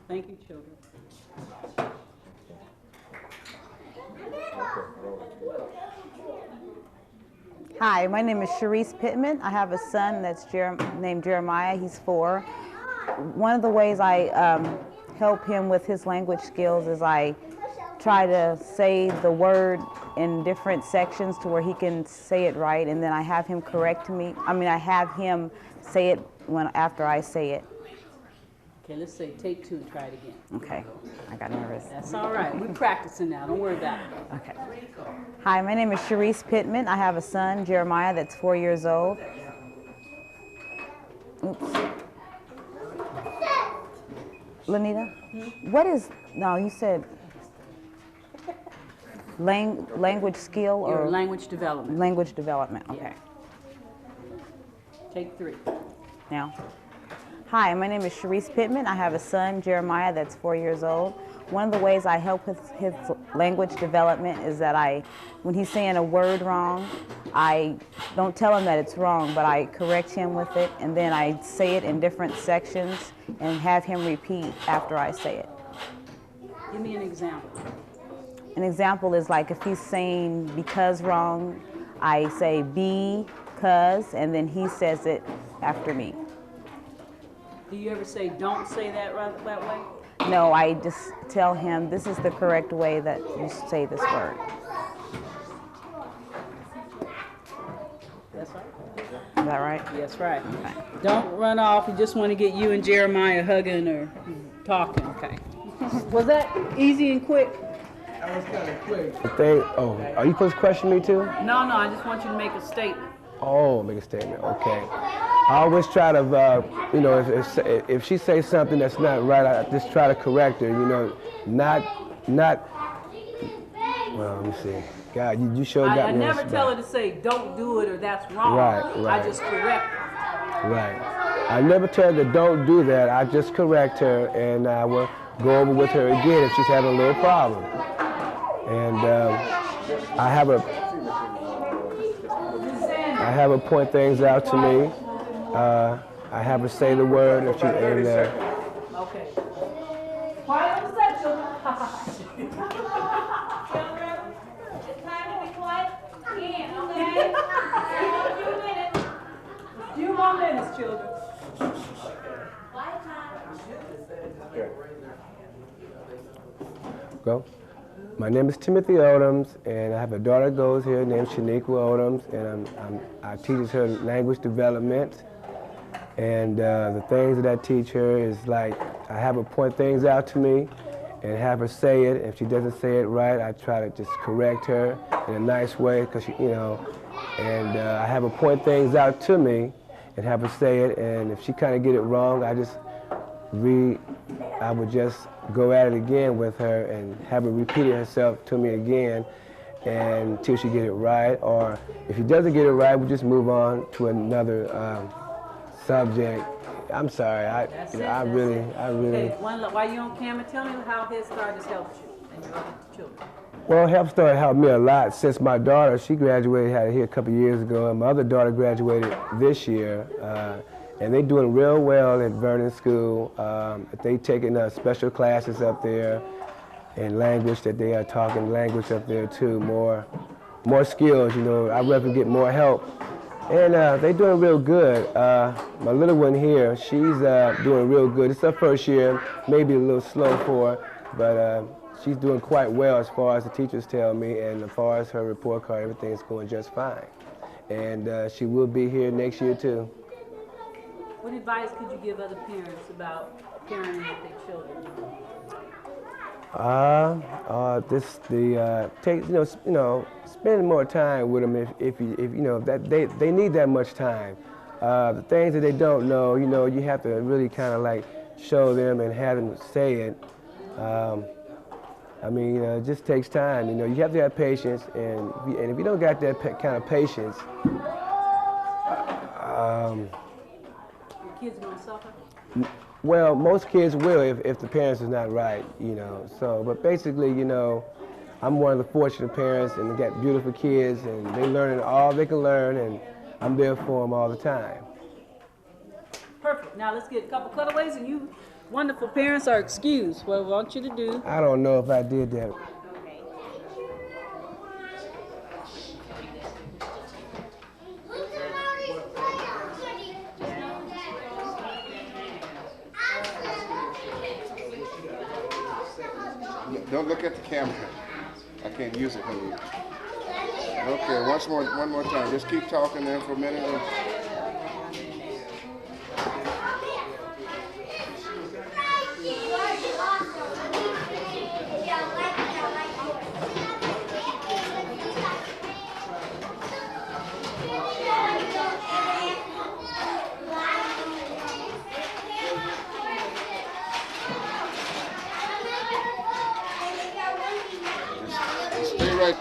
Thank you, children. Hi, my name is Sharice Pittman. I have a son that's named Jeremiah. He's 4. One of the ways I help him with his language skills is I try to say the word in different sections to where he can say it right, and then I have him correct me. I have him say it after I say it. Okay, let's say take 2 and try it again. Okay, I got nervous. That's all right. We're practicing now. Don't worry about it. Okay. Hi, my name is Sharice Pittman. I have a son, Jeremiah, that's 4 years old. Oops. Lanita, what is, no, you said language skill or? Your language development. Language development, okay. Yeah. Take 3. Now. Hi, my name is Sharice Pittman. I have a son, Jeremiah, that's 4 years old. One of the ways I help with his language development is that when he's saying a word wrong, I don't tell him that it's wrong, but I correct him with it, and then I say it in different sections and have him repeat after I say it. Give me an example. An example is like if he's saying because wrong, I say because, and then he says it after me. Do you ever say, don't say that that way? No, I just tell him this is the correct way that you say this word. That's right. Is that right? That's right. Okay. Don't run off. You just want to get you and Jeremiah hugging or talking. Okay. Was that easy and quick? That was kind of quick. Are you supposed to question me too? No, I just want you to make a statement. Oh, make a statement. Okay. I always try to, if she says something that's not right, I just try to correct her. Not. Well, let me see. God, you sure got I me. never tell her to say don't do it or that's wrong. Right. I just correct her. Right. I never tell her to don't do that. I just correct her, and I will go over with her again if she's having a little problem. And I have her point things out to me. I have her say the word if she ain't there. Okay. Quiet on the set, children. Children, it's time to be quiet again, okay? A few minutes. Few more minutes, children. Quiet time. Go. My name is Timothy Odoms, and I have a daughter that goes here named Shaniqua Odoms, and I teach her language development. And the things that I teach her is like I have her point things out to me and have her say it. If she doesn't say it right, I try to just correct her in a nice way, because and I have her point things out to me and have her say it. And if she kind of get it wrong, I would just go at it again with her and have her repeat it herself to me again until she get it right. Or if she doesn't get it right, we just move on to another subject. I'm sorry. I really. Okay, while you're on camera, tell me how Head Start has helped you and your other children. Well, Head Start helped me a lot since my daughter, she graduated out of here a couple years ago, and my other daughter graduated this year. And they're doing real well at Vernon School. They taking special classes up there in language that they are talking language up there too, more skills, I'd rather get more help. And they're doing real good. My little one here, she's doing real good. It's her first year, maybe a little slow for her, but she's doing quite well as far as the teachers tell me, and as far as her report card, everything's going just fine. And she will be here next year too. What advice could you give other parents about parenting with their children? Spend more time with them if they need that much time. The things that they don't know, you have to really kind of like show them and have them say it. It just takes time. You have to have patience, and if you don't got that kind of patience, Your kids are going to suffer? well, most kids will if the parents is not right, So, but basically, I'm one of the fortunate parents, and they got beautiful kids, and they're learning all they can learn, and I'm there for them all the time. Perfect. Now let's get a couple cutaways, and you Wonderful parents are excused. What I want you to do, I don't know if I did that. Don't look at the camera. I can't use it when you. Okay, one more time. Just keep talking there for a minute. Stay right.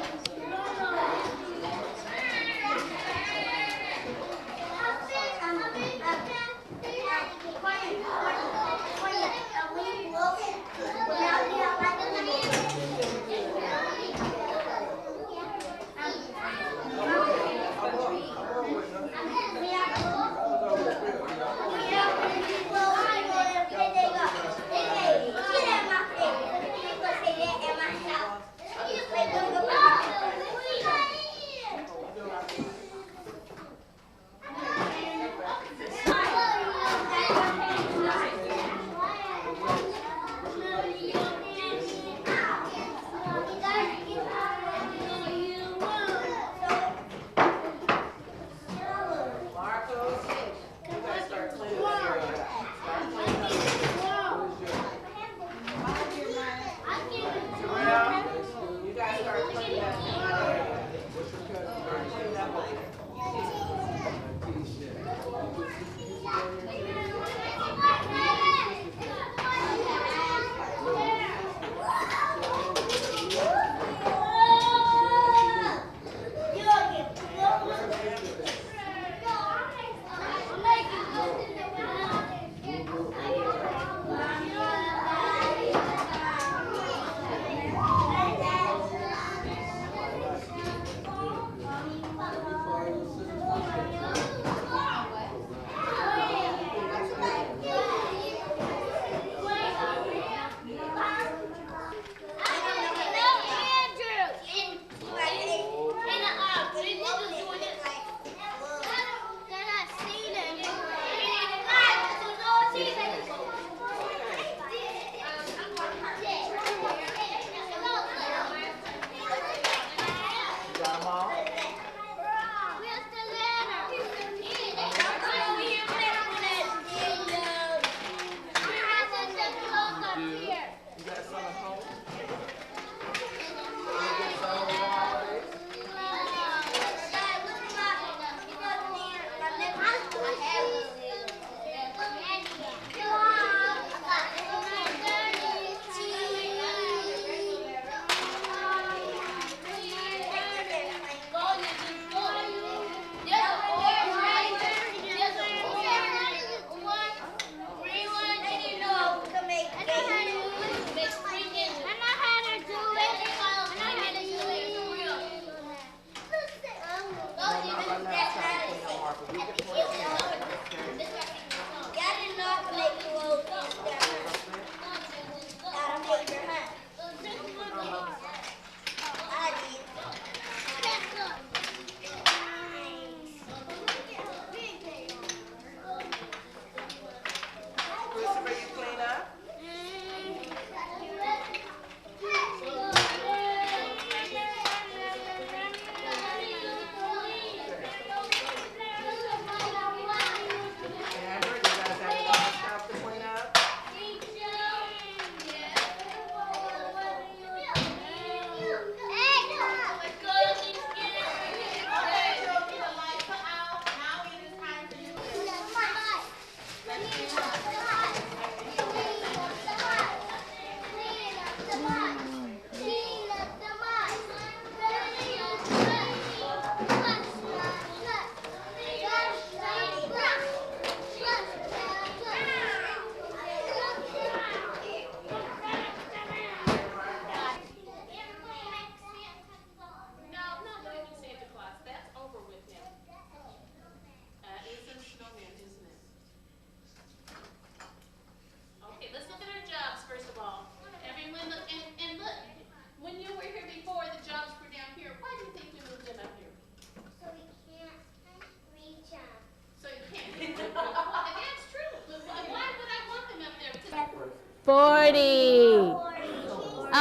40.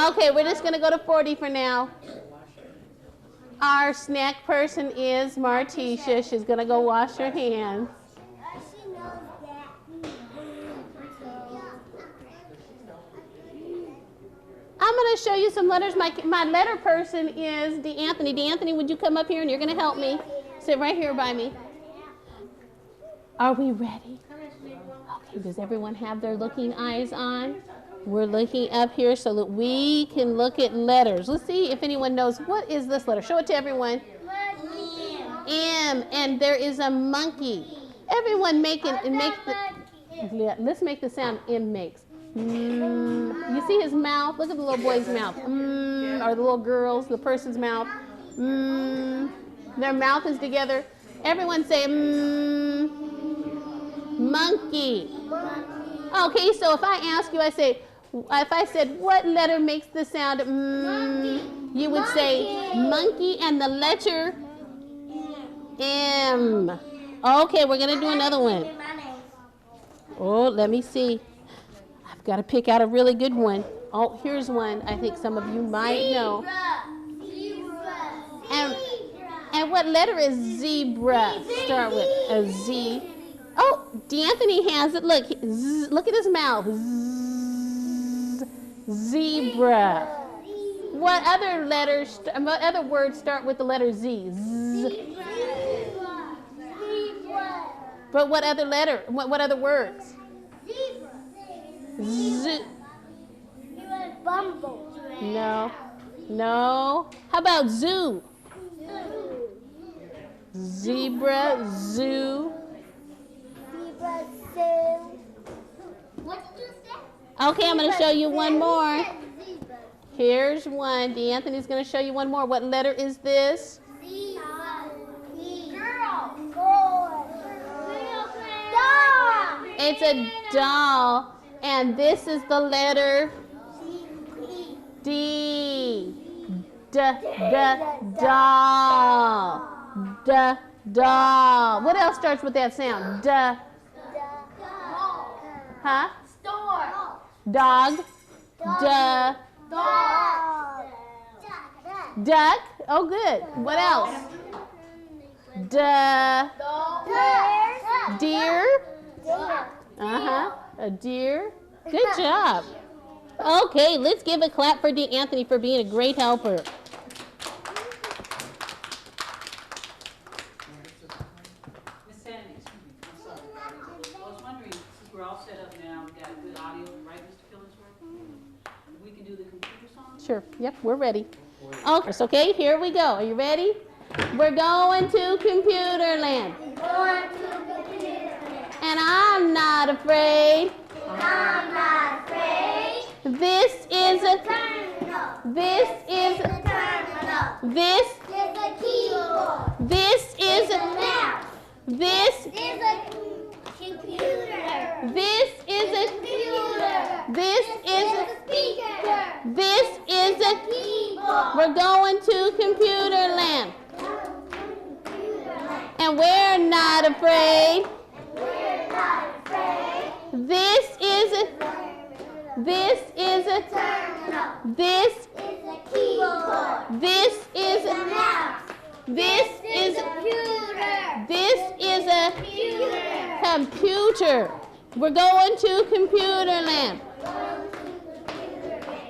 Okay, we're just going to go to 40 for now. Our snack person is Martisha. She's going to go wash her hands. I'm going to show you some letters. My letter person is DeAnthony. DeAnthony, would you come up here and you're going to help me? Sit right here by me. Are we ready? Okay, does everyone have their looking eyes on? We're looking up here so that we can look at letters. Let's see if anyone knows, what is this letter? Show it to everyone. M, and there is a monkey. Everyone let's make the sound M makes. You see his mouth? Look at the little boy's mouth. Or the little girl's, the person's mouth. Their mouth is together. Everyone say monkey. Okay, so if I ask you, if I said, what letter makes the sound you would say monkey and the letter M. Okay, we're going to do another one. Oh, let me see. I've got to pick out a really good one. Oh, here's one I think some of you might know. And what letter is zebra start with? A Z. Oh, DeAnthony has it. Look, look at his mouth. Zebra. What other words start with the letter Z? But what other letter? What other words? Z. No. No. How about zoo? Zebra, zoo. What did you say? Okay, I'm going to show you one more. Here's one. DeAnthony's going to show you one more. What letter is this? It's a doll. And this is the letter D. Doll. Doll. What else starts with that sound? Huh? Dog. Duck. Oh, good. What else? Deer. A deer. Good job. Okay, let's give a clap for DeAnthony for being a great helper. Miss Sandy, excuse me, I'm sorry. I was wondering, since we're all set up now, we've got good audio, right, Mr. Killingsworth? We can do the computer song? Sure. Yep, we're ready. Okay, here we go. Are you ready? We're going to computer land. And I'm not afraid. This is a terminal. This is a terminal. This is a keyboard. This is a mouse. This is a computer. This is a computer. This is a speaker. This is a keyboard. We're going to computer land. And we're not afraid. This is a terminal. This is a keyboard. This is a mouse. This is a computer. This is a computer. We're going to computer land.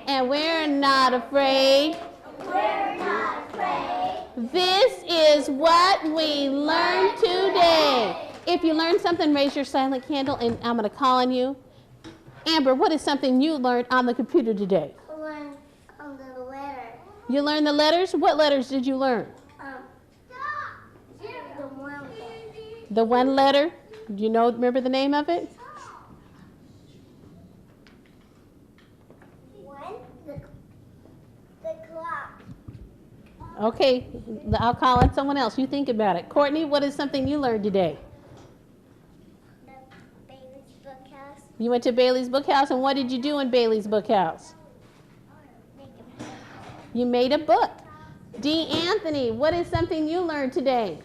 And we're not afraid. This is what we learned today. If you learned something, raise your silent candle, and I'm going to call on you. Amber, what is something you learned on the computer today? I learned the letter. You learned the letters? What letters did you learn? The one letter. The one letter? Do you remember the name of it? The clock. Okay, I'll call on someone else. You think about it. Courtney, what is something you learned today? The Bailey's Bookhouse. You went to Bailey's Bookhouse, and what did you do in Bailey's Bookhouse? You made a book. DeAnthony, what is something you learned today?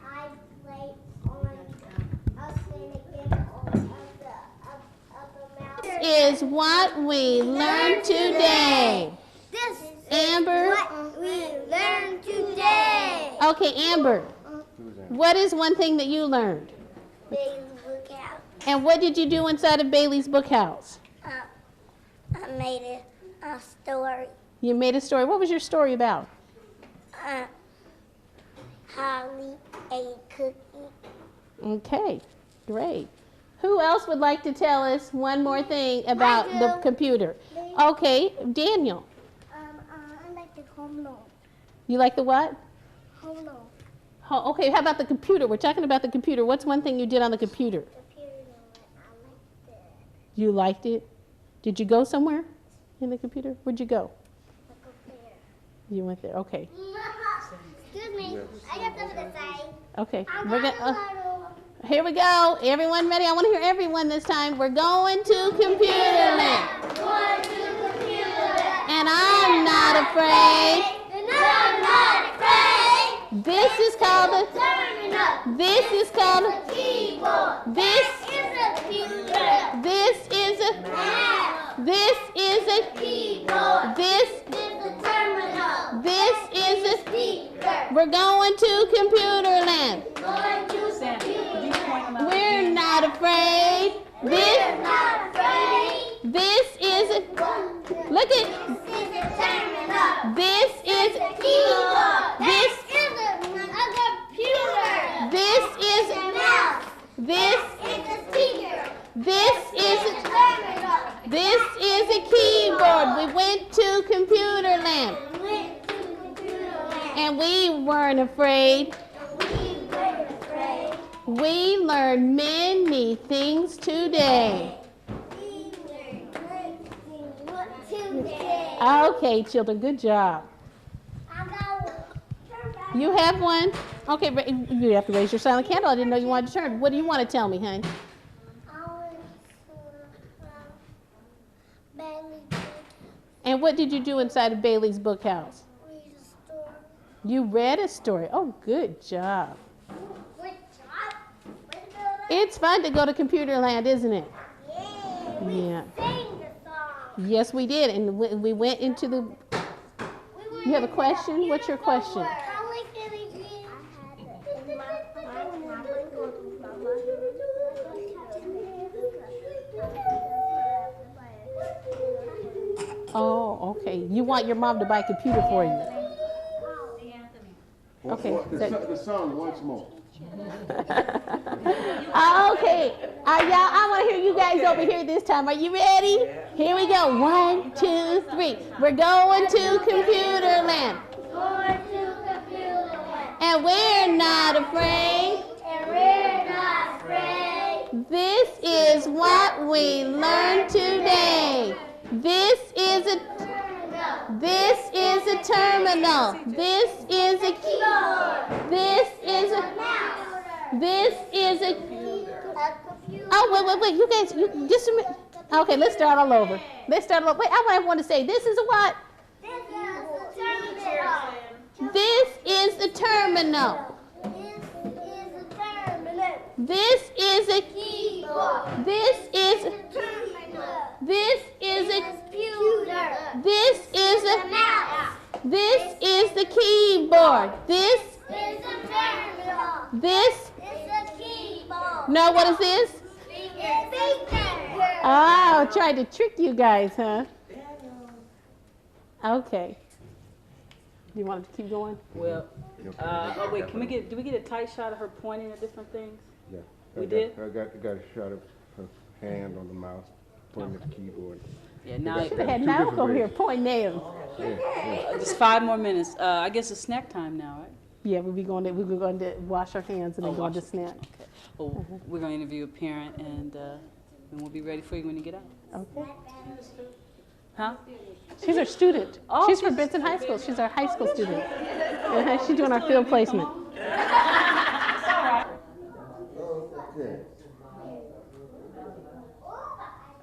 I played on a game of the mouse is what we learned today. This Amber. is what we learned today. Okay, Amber, what is one thing that you learned? Baby's book out. And what did you do inside of Bailey's book house? I made a story. You made a story. What was your story about? Holly ate cookie. Okay, great. Who else would like to tell us one more thing about I the do. computer? Okay, Daniel. I like the home loan. You like the what? Home loan. Okay, how about the computer? We're talking about the computer. What's one thing you did on the computer? Computer loan. I liked it. You liked it? Did you go somewhere in the computer? Where'd you go? Look up there. You went there. Okay. Excuse me. I got something to say. Okay. We're gonna. Here we go. Everyone ready? I want to hear everyone this time. We're going to computer land. Going to computer lab. And I'm not afraid. And I'm not afraid. This is called a. Turn it up. This is called a. Keyboard. This. Is a computer. This is a. Mouse. This is a. Keyboard. This. Is a terminal. This is a. Speaker. We're going to computer land. Going to Sandy, could you point them out? We're not afraid. This. We're not afraid. This is a. Look at. This is a terminal. This is. A keyboard. This. is a computer. This is. a mouse. This. It's a speaker. This is. It's a terminal. This is a keyboard. We went to computer land. Went to computer lab. And we weren't afraid. We weren't afraid. We learned many things today. We learned good things today. Okay, children, good job. I got one. You have one? Okay, you have to raise your silent candle. I didn't know you wanted to turn. What do you want to tell me, honey? I went to Bailey And what did you do inside of Bailey's book house? read a story. You read a story. Oh, good job. Good job. Way to go. It's fun to go to computer land, isn't it? Yeah. We Yeah. sang the song. Yes, we did. And we went into the. You have a question? What's your question? I like that we did. Oh, okay. You want your mom to buy a computer for you. Okay. The song once more. Okay. Y'all, I want to hear you guys over here this time. Are you ready? Here we go. 1, 2, 3. We're going to computer land. Going to computer lab. And we're not afraid. And we're not afraid. This is what we learned today. This is a Terminal. this is a terminal. This is a Keyboard. this is a Mouse. this is a A computer. oh wait you guys just a minute. Okay, let's start all over. Let's start all over. Wait, I want to say this is a what? This is a terminal. This is the terminal. This is a terminal. This is a Keyboard. this is Terminal. this is a Computer. this is A a mouse. this is the keyboard. This This is a terminal. this This is a keyboard. no, what is this? Speaker. Oh, tried to trick you guys, huh? Okay. You want to keep going? Well, oh wait, do we get a tight shot of her pointing at different things? Yeah. We did? I got a shot of her hand on the mouse, pointing at the keyboard. Yeah, now, Should have had Malcolm over here pointing nails. just 5 more minutes. I guess it's snack time now, right? Yeah, we were going to wash our hands and then go wash to it. snack. Well, we're going to interview a parent, and we'll be ready for you when you get out. Okay. Huh? She's our student. Oh, She's from Benson High School. She's our high school student. She's doing our field placement.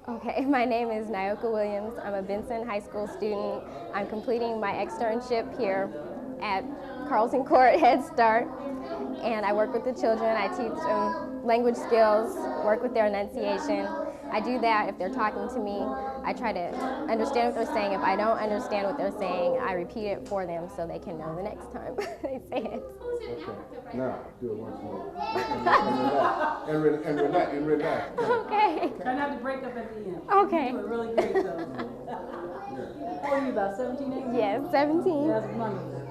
Okay, my name is Nyoka Williams. I'm a Benson High School student. I'm completing my externship here at Carlton Court Head Start, and I work with the children. I teach them language skills, work with their enunciation, I do that if they're talking to me. I try to understand what they're saying. If I don't understand what they're saying, I repeat it for them so they can know the next time they say it. Okay. Now, do it once more. And relax. And relax. Okay. Try not to break up at the end. Okay. You were really great, though. How old are you, about 17, 18? Yes, 17. That's wonderful.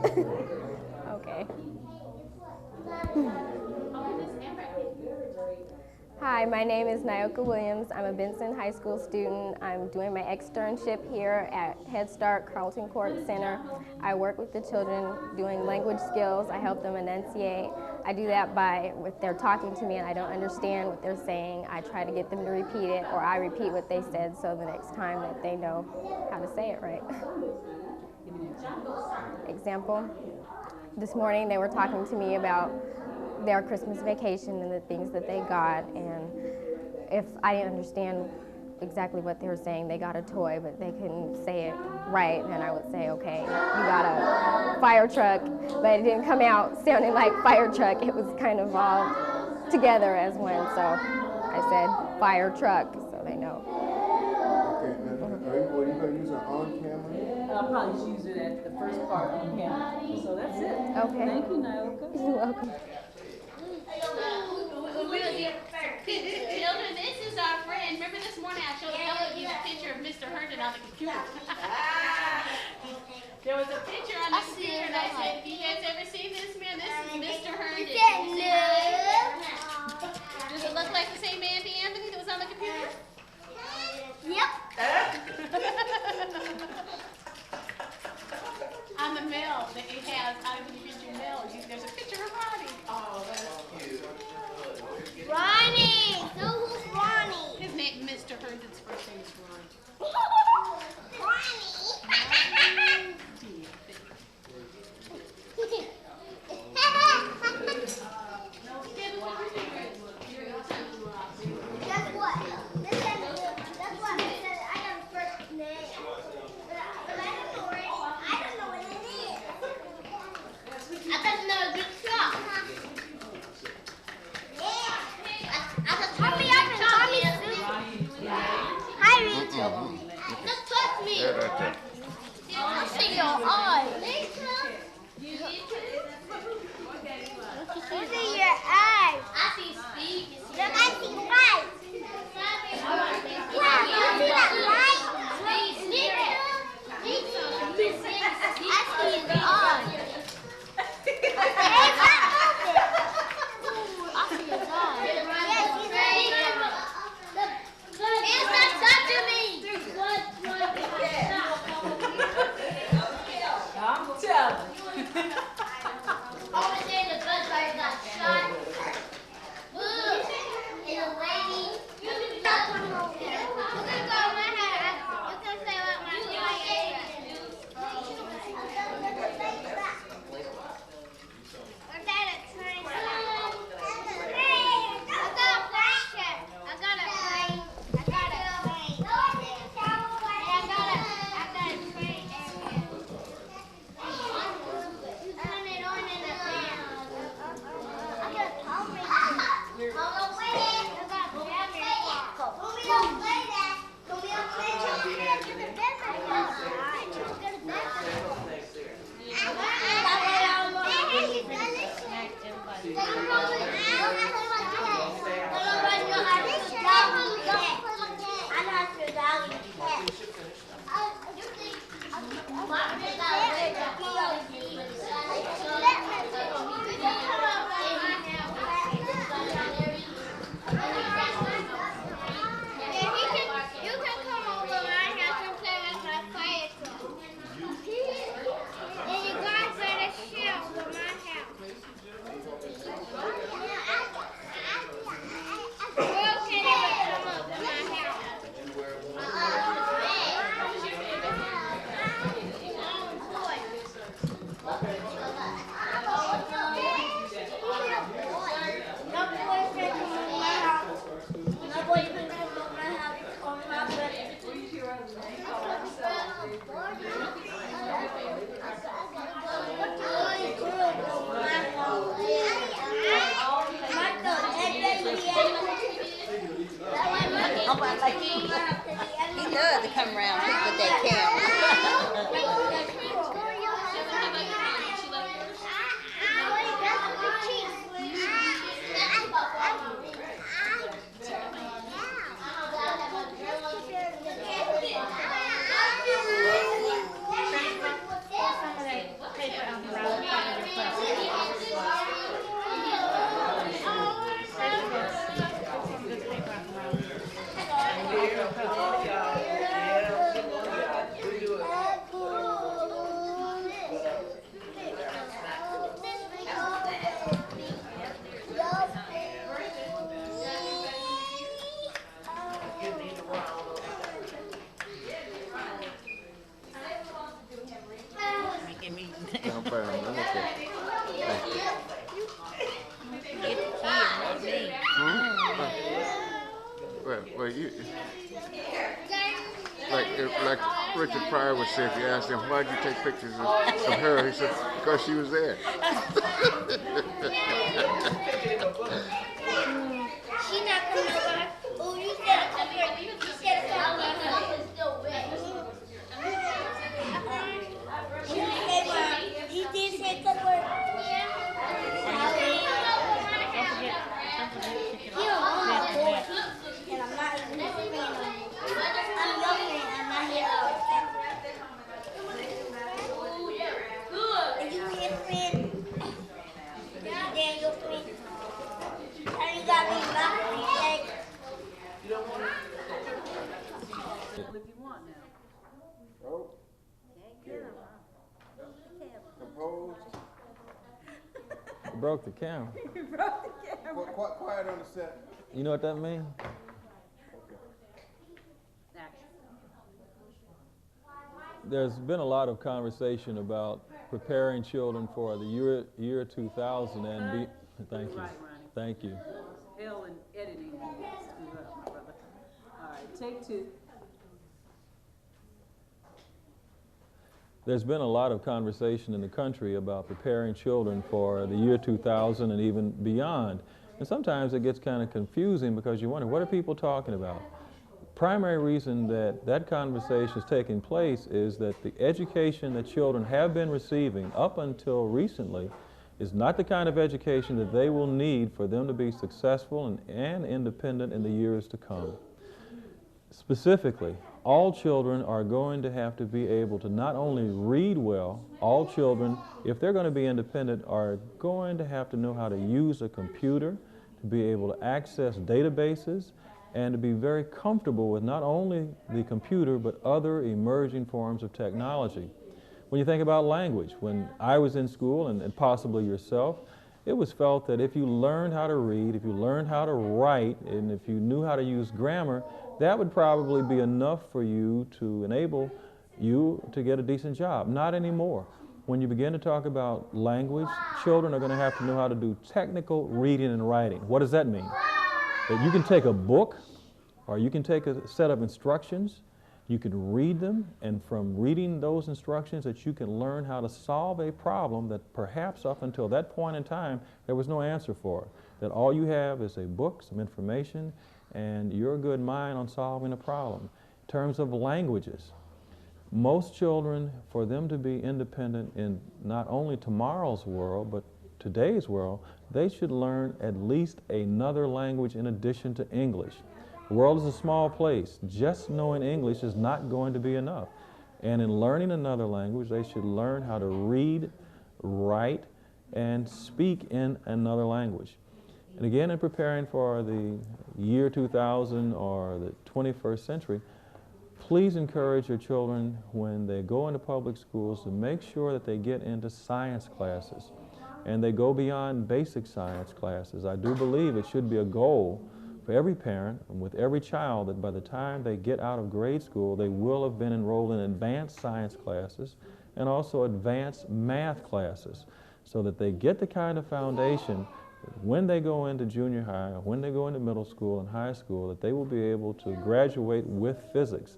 Okay. Hi, my name is Nyoka Williams. I'm a Benson High School student. I'm doing my externship here at Head Start Carlton Court Center. I work with the children doing language skills. I help them enunciate. I do that by, if they're talking to me and I don't understand what they're saying, I try to get them to repeat it, or I repeat what they said so the next time that they know how to say it right. Example, this morning they were talking to me about their Christmas vacation and the things that they got, and if I didn't understand exactly what they were saying, they got a toy but they couldn't say it right, then I would say, okay, you got a fire truck, but it didn't come out sounding like fire truck. It was kind of all together as one, so I said fire truck so they know. Okay, now, are you going to use an on camera? I'll probably just use it at the first part on camera. So that's it. Okay. Thank you, Nyoka. You're welcome. Children, this is our friend. Remember this morning I showed all of you a picture of Mr. Herndon on the computer. There was a picture on the computer and I said, have you guys ever seen this man? This is Mr. Herndon. Does it look like the same Andy Anthony that was on the computer? Yep. On the mail that it has, I don't know if you get your mail, there's a picture of Ronnie. Oh, that's cute. Ronnie. So who's Ronnie? His name, Mr. Herndon's first name is Ronnie. Ronnie. Guess what? That's what he said. I got his first name. But I don't know what it is. I thought it was a big truck. Yeah. I said, turn me up and turn me through. Hi, Rachel. Just touch me. I see your eyes. Look at your eyes. I see speed. Look, I see white. Wow, you see that light? I see his eyes. I see his eyes. Yes, he's right. It's not touching me. I'm telling. Over there, the bus driver got shot. Look, and a lady. You can come over here. You can go my house. You can say what my house is. I got a train. I got a blanket. I got a train. I got a train. I got a train. Turn it on in the fan. I got a towel maker. I got a jam maker. We don't play that. We don't play that. We don't get the bed You can come over my house and play with my fire truck. And you guys better share with my house. Where can you come up to my house? I'm like love to come around here with that camera. I'm fine. I'm okay. Well, you, like Richard Pryor would say, if you asked him, why'd you take pictures of her? He said, because she was there. She not coming over. Oh, you said come here. You said come over. You did say come over. You don't know my voice. And I'm not even a friend. I'm your friend. I'm not here all the time. And you be a friend. Then your friend. And you got me my friend. If you want now. Oh. Composed. Broke the camera. Quiet on the set. You know what that means? Action. There's been a lot of conversation about preparing children for the year 2000 and be. Thank you. Right, Ronnie. Thank you. Hell and editing. Screw up, my brother. All right, take two. There's been a lot of conversation in the country about preparing children for the year 2000 and even beyond. And sometimes it gets kind of confusing because you wonder, what are people talking about? Primary reason that that conversation is taking place is that the education that children have been receiving up until recently is not the kind of education that they will need for them to be successful and independent in the years to come. Specifically, all children are going to have to be able to not only read well, all children, if they're going to be independent, are going to have to know how to use a computer, to be able to access databases, and to be very comfortable with not only the computer, but other emerging forms of technology. When you think about language, when I was in school, and possibly yourself, it was felt that if you learned how to read, if you learned how to write, and if you knew how to use grammar, that would probably be enough for you to enable you to get a decent job. Not anymore. When you begin to talk about language, children are going to have to know how to do technical reading and writing. What does that mean? That you can take a book, or you can take a set of instructions, you can read them, and from reading those instructions that you can learn how to solve a problem that perhaps up until that point in time there was no answer for. That all you have is a book, some information, and you're a good mind on solving a problem. In terms of languages, most children, for them to be independent in not only tomorrow's world, but today's world, they should learn at least another language in addition to English. The world is a small place. Just knowing English is not going to be enough. And in learning another language, they should learn how to read, write, and speak in another language. And again, in preparing for the year 2000 or the 21st century, please encourage your children when they go into public schools to make sure that they get into science classes and they go beyond basic science classes. I do believe it should be a goal for every parent and with every child that by the time they get out of grade school, they will have been enrolled in advanced science classes and also advanced math classes so that they get the kind of foundation when they go into junior high or when they go into middle school and high school, that they will be able to graduate with physics.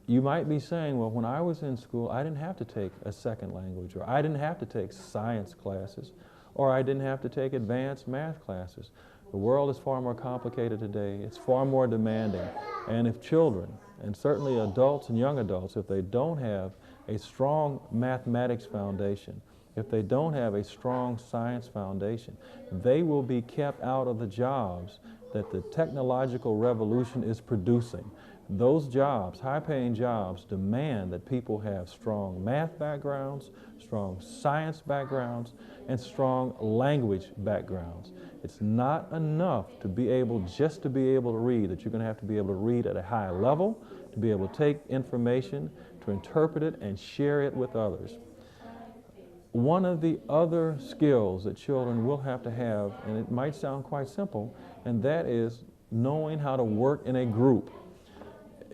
You might be saying, well, when I was in school, I didn't have to take a second language, or I didn't have to take science classes, or I didn't have to take advanced math classes. The world is far more complicated today. It's far more demanding. And if children and certainly adults and young adults, if they don't have a strong mathematics foundation, if they don't have a strong science foundation, they will be kept out of the jobs that the technological revolution is producing. Those jobs, high-paying jobs, demand that people have strong math backgrounds, strong science backgrounds, and strong language backgrounds. It's not enough to be able, just to be able to read, that you're going to have to be able to read at a high level, to be able to take information, to interpret it, and share it with others. One of the other skills that children will have to have, and it might sound quite simple, and that is knowing how to work in a group.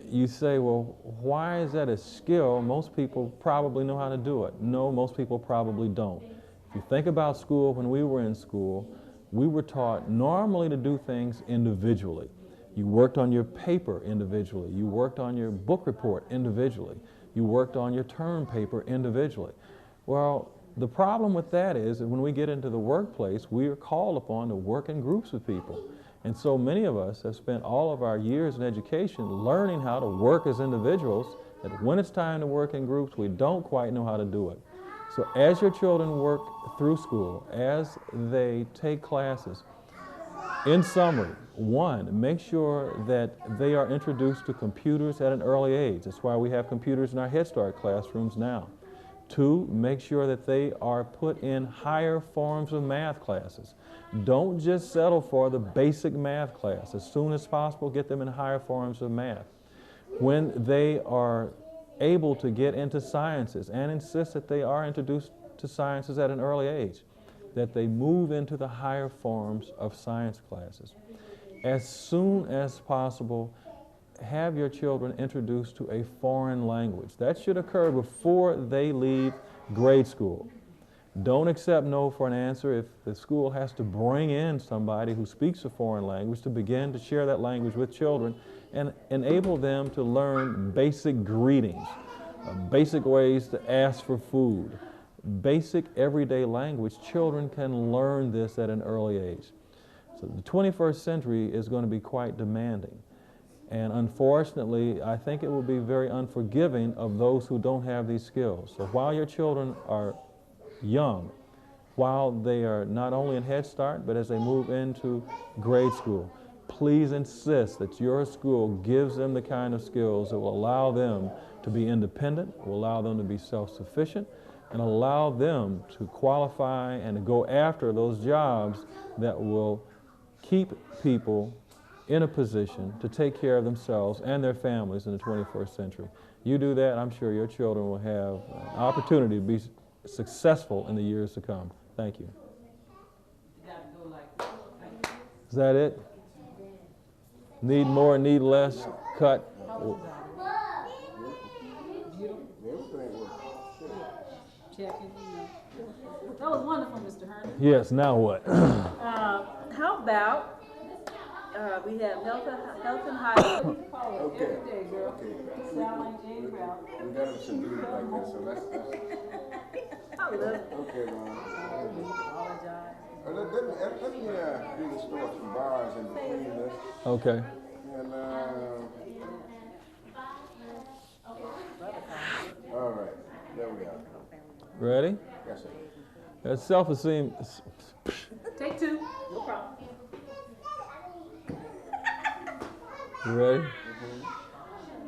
You say, well, why is that a skill? Most people probably know how to do it. No, most people probably don't. If you think about school, when we were in school, we were taught normally to do things individually. You worked on your paper individually. You worked on your book report individually. You worked on your term paper individually. Well, the problem with that is that when we get into the workplace, we are called upon to work in groups of people. And so many of us have spent all of our years in education learning how to work as individuals, that when it's time to work in groups, we don't quite know how to do it. So as your children work through school, as they take classes, in summary, one, make sure that they are introduced to computers at an early age. That's why we have computers in our Head Start classrooms now. Two, make sure that they are put in higher forms of math classes. Don't just settle for the basic math class. As soon as possible, get them in higher forms of math. When they are able to get into sciences, and insist that they are introduced to sciences at an early age, that they move into the higher forms of science classes. As soon as possible, have your children introduced to a foreign language. That should occur before they leave grade school. Don't accept no for an answer if the school has to bring in somebody who speaks a foreign language to begin to share that language with children and enable them to learn basic greetings, basic ways to ask for food, basic everyday language. Children can learn this at an early age. So the 21st century is going to be quite demanding. And unfortunately, I think it will be very unforgiving of those who don't have these skills. So while your children are young, while they are not only in Head Start, but as they move into grade school, please insist that your school gives them the kind of skills that will allow them to be independent, will allow them to be self-sufficient, and allow them to qualify and to go after those jobs that will keep people in a position to take care of themselves and their families in the 21st century. You do that, I'm sure your children will have an opportunity to be successful in the years to come. Thank you. Is that it? Need more, need less, cut. That was wonderful, Mr. Herndon. Yes, now what? How about we have health and hygiene. What do you call it? Okay. Every day, girl. Okay. Sound like Jane Brown. We got some music like this, so let's I love it. okay, Ron. Apologize. Let me do the story some bars in between this. Okay. And, all right, there we go. Ready? Yes, sir. That's self-esteem. Take two. No problem. You ready?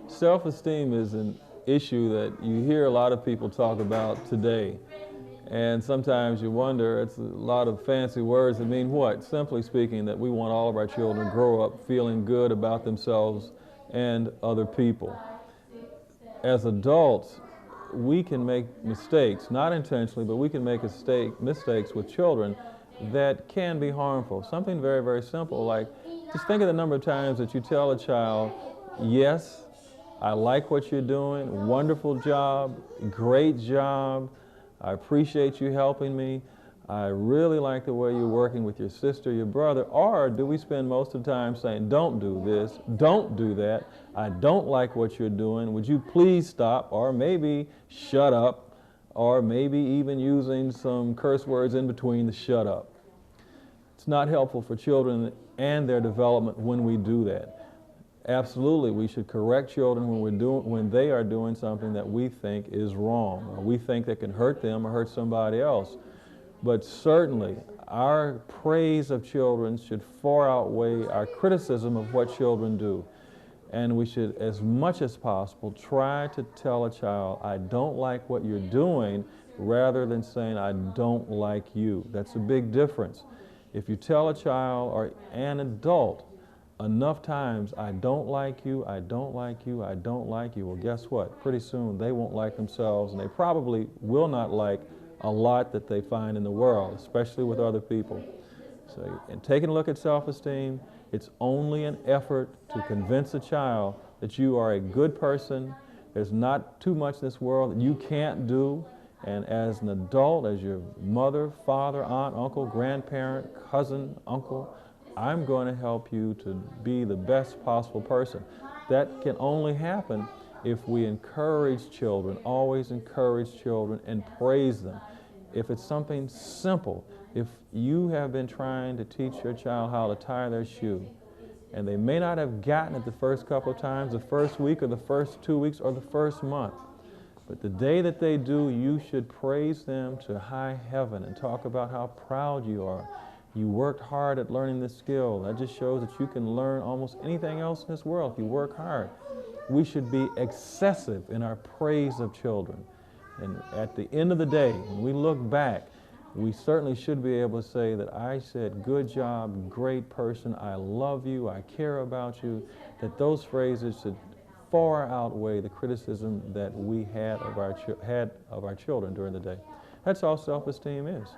Self-esteem is an issue that you hear a lot of people talk about today. And sometimes you wonder, it's a lot of fancy words that mean what? Simply speaking, that we want all of our children to grow up feeling good about themselves and other people. As adults, we can make mistakes, not intentionally, but we can make mistakes with children that can be harmful. Something very, very simple, like just think of the number of times that you tell a child, yes, I like what you're doing, wonderful job, great job, I appreciate you helping me, I really like the way you're working with your sister, your brother. Or do we spend most of the time saying, don't do this, don't do that, I don't like what you're doing, would you please stop, or maybe shut up, or maybe even using some curse words in between the shut up. It's not helpful for children and their development when we do that. Absolutely, we should correct children when they are doing something that we think is wrong, or we think that can hurt them or hurt somebody else. But certainly, our praise of children should far outweigh our criticism of what children do. And we should, as much as possible, try to tell a child, I don't like what you're doing, rather than saying, I don't like you. That's a big difference. If you tell a child or an adult enough times, I don't like you, I don't like you, I don't like you, well, guess what? Pretty soon they won't like themselves, and they probably will not like a lot that they find in the world, especially with other people. So, and taking a look at self-esteem, it's only an effort to convince a child that you are a good person. There's not too much in this world that you can't do. And as an adult, as your mother, father, aunt, uncle, grandparent, cousin, uncle, I'm going to help you to be the best possible person. That can only happen if we encourage children, always encourage children and praise them. If it's something simple, if you have been trying to teach your child how to tie their shoe, and they may not have gotten it the first couple of times, the first week or the first 2 weeks or the first month, but the day that they do, you should praise them to high heaven and talk about how proud you are. You worked hard at learning this skill. That just shows that you can learn almost anything else in this world if you work hard. We should be excessive in our praise of children. And at the end of the day, when we look back, we certainly should be able to say that I said, good job, great person, I love you, I care about you, that those phrases should far outweigh the criticism that we had of our children during the day. That's all self-esteem is.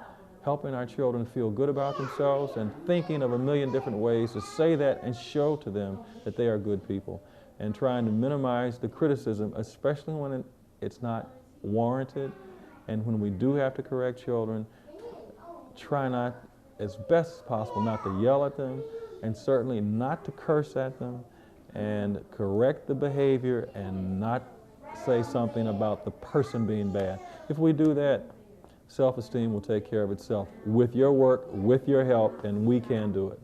Helping our children feel good about themselves and thinking of a million different ways to say that and show to them that they are good people, and trying to minimize the criticism, especially when it's not warranted. And when we do have to correct children, try not, as best as possible, not to yell at them, and certainly not to curse at them, and correct the behavior and not say something about the person being bad. If we do that, self-esteem will take care of itself with your work, with your help, and we can do it.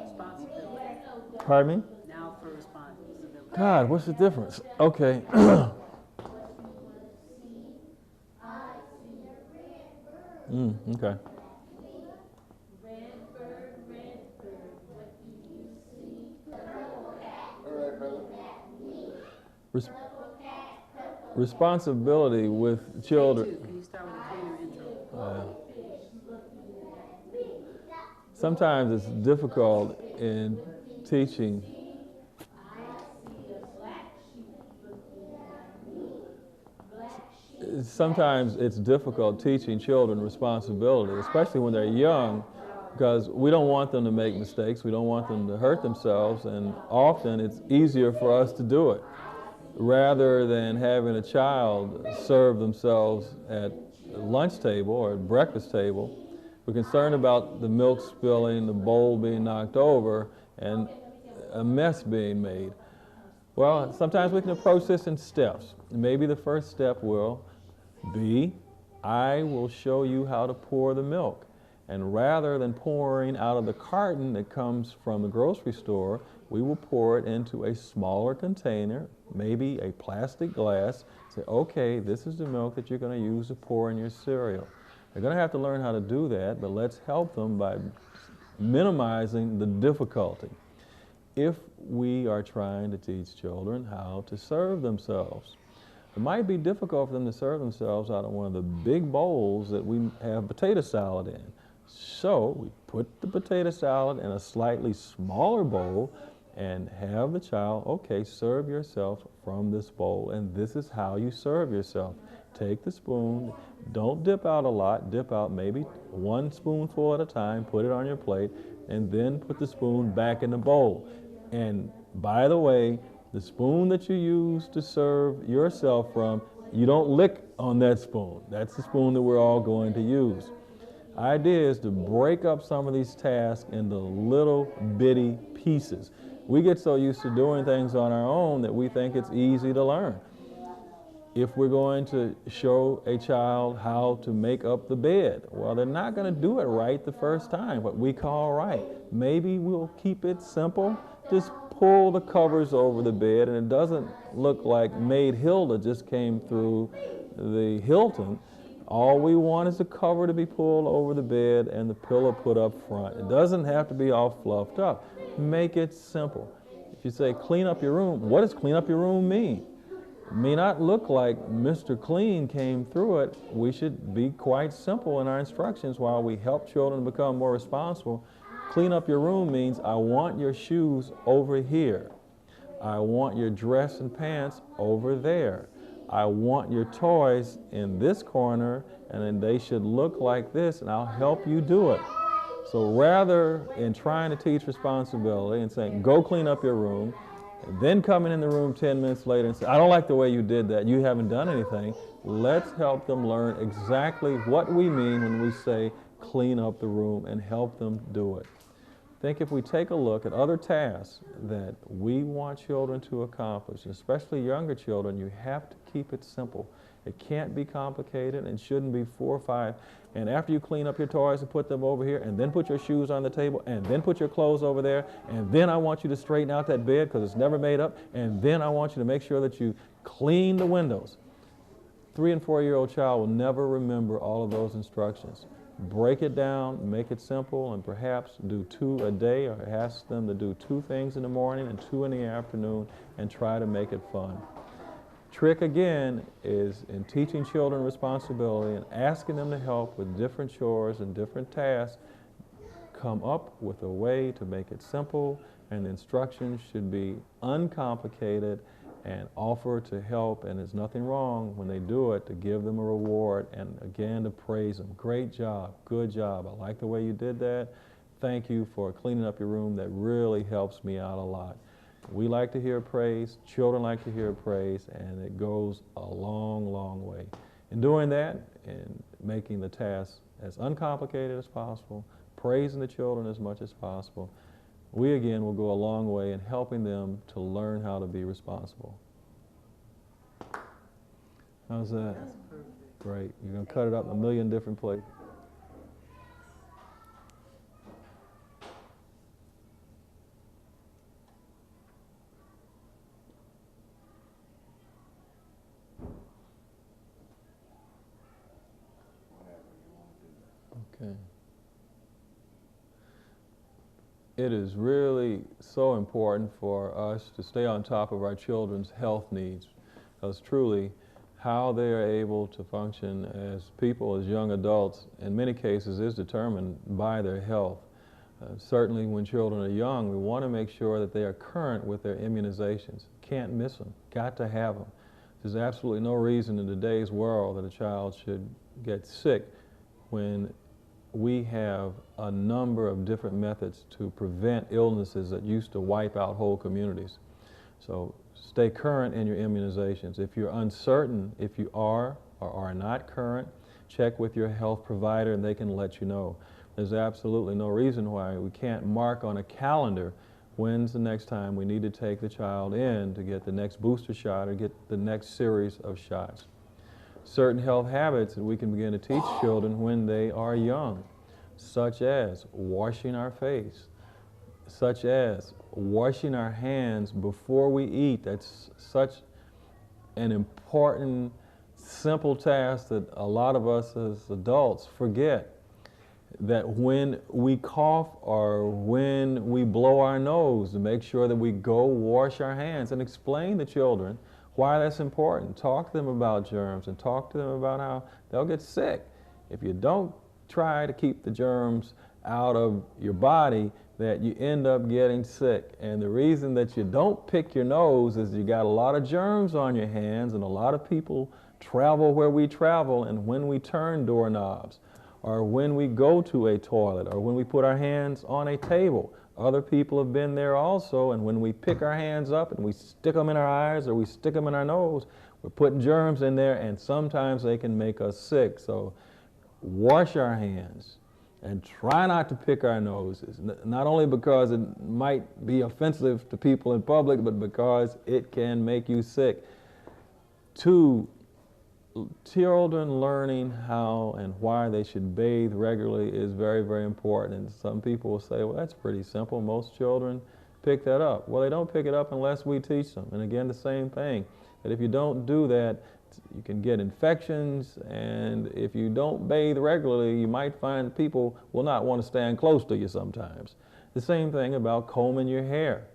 Responsibility. Pardon me? Now for responsibility. God, what's the difference? Okay. Okay. Responsibility with children. Can you start with a cleaner intro? Sometimes it's difficult in teaching. Sometimes it's difficult teaching children responsibility, especially when they're young, because we don't want them to make mistakes. We don't want them to hurt themselves, and often it's easier for us to do it rather than having a child serve themselves at the lunch table or at breakfast table. We're concerned about the milk spilling, the bowl being knocked over, and a mess being made. Well, sometimes we can approach this in steps. Maybe the first step will be, I will show you how to pour the milk. And rather than pouring out of the carton that comes from the grocery store, we will pour it into a smaller container, maybe a plastic glass. Say, okay, this is the milk that you're going to use to pour in your cereal. They're going to have to learn how to do that, but let's help them by minimizing the difficulty. If we are trying to teach children how to serve themselves, it might be difficult for them to serve themselves out of one of the big bowls that we have potato salad in. So we put the potato salad in a slightly smaller bowl and have the child, okay, serve yourself from this bowl, and this is how you serve yourself. Take the spoon, don't dip out a lot, dip out maybe 1 spoonful at a time, put it on your plate, and then put the spoon back in the bowl. And by the way, the spoon that you use to serve yourself from, you don't lick on that spoon. That's the spoon that we're all going to use. Idea is to break up some of these tasks into little bitty pieces. We get so used to doing things on our own that we think it's easy to learn. If we're going to show a child how to make up the bed, well, they're not going to do it right the first time, what we call right. Maybe we'll keep it simple. Just pull the covers over the bed, and it doesn't look like Maid Hilda just came through the Hilton. All we want is the cover to be pulled over the bed and the pillow put up front. It doesn't have to be all fluffed up. Make it simple. If you say clean up your room, what does clean up your room mean? It may not look like Mr. Clean came through it. We should be quite simple in our instructions while we help children become more responsible. Clean up your room means I want your shoes over here. I want your dress and pants over there. I want your toys in this corner, and then they should look like this, and I'll help you do it. So rather in trying to teach responsibility and saying, go clean up your room, and then coming in the room 10 minutes later and say, I don't like the way you did that, you haven't done anything, let's help them learn exactly what we mean when we say clean up the room and help them do it. I think if we take a look at other tasks that we want children to accomplish, especially younger children, you have to keep it simple. It can't be complicated and shouldn't be 4 or 5. And after you clean up your toys and put them over here, and then put your shoes on the table, and then put your clothes over there, and then I want you to straighten out that bed because it's never made up, and then I want you to make sure that you clean the windows. 3- and 4-year-old child will never remember all of those instructions. Break it down, make it simple, and perhaps do 2 a day, or ask them to do 2 things in the morning and 2 in the afternoon, and try to make it fun. Trick again is in teaching children responsibility and asking them to help with different chores and different tasks. Come up with a way to make it simple, and the instructions should be uncomplicated, and offer to help, and there's nothing wrong when they do it to give them a reward, and again to praise them. Great job, good job, I like the way you did that. Thank you for cleaning up your room, that really helps me out a lot. We like to hear praise, children like to hear praise, and it goes a long, long way. In doing that, and making the task as uncomplicated as possible, praising the children as much as possible, we again will go a long way in helping them to learn how to be responsible. How's that? That's perfect. Great. You're going to cut it up in a million different places. Okay. It is really so important for us to stay on top of our children's health needs, because truly how they are able to function as people, as young adults, in many cases is determined by their health. Certainly when children are young, we want to make sure that they are current with their immunizations. Can't miss them, got to have them. There's absolutely no reason in today's world that a child should get sick when we have a number of different methods to prevent illnesses that used to wipe out whole communities. So stay current in your immunizations. If you're uncertain if you are or are not current, check with your health provider and they can let you know. There's absolutely no reason why we can't mark on a calendar when's the next time we need to take the child in to get the next booster shot or get the next series of shots. Certain health habits that we can begin to teach children when they are young, such as washing our face, such as washing our hands before we eat. That's such an important, simple task that a lot of us as adults forget. That when we cough or when we blow our nose, to make sure that we go wash our hands, and explain to children why that's important. Talk to them about germs and talk to them about how they'll get sick. If you don't try to keep the germs out of your body, that you end up getting sick. And the reason that you don't pick your nose is you got a lot of germs on your hands, and a lot of people travel where we travel, and when we turn doorknobs, or when we go to a toilet, or when we put our hands on a table, other people have been there also, and when we pick our hands up and we stick them in our eyes or we stick them in our nose, we're putting germs in there, and sometimes they can make us sick. So wash our hands and try not to pick our noses, not only because it might be offensive to people in public, but because it can make you sick. 2, children learning how and why they should bathe regularly is very, very important. And some people will say, well, that's pretty simple. Most children pick that up. Well, they don't pick it up unless we teach them. And again, the same thing, that if you don't do that, you can get infections, and if you don't bathe regularly, you might find that people will not want to stand close to you sometimes. The same thing about combing your hair.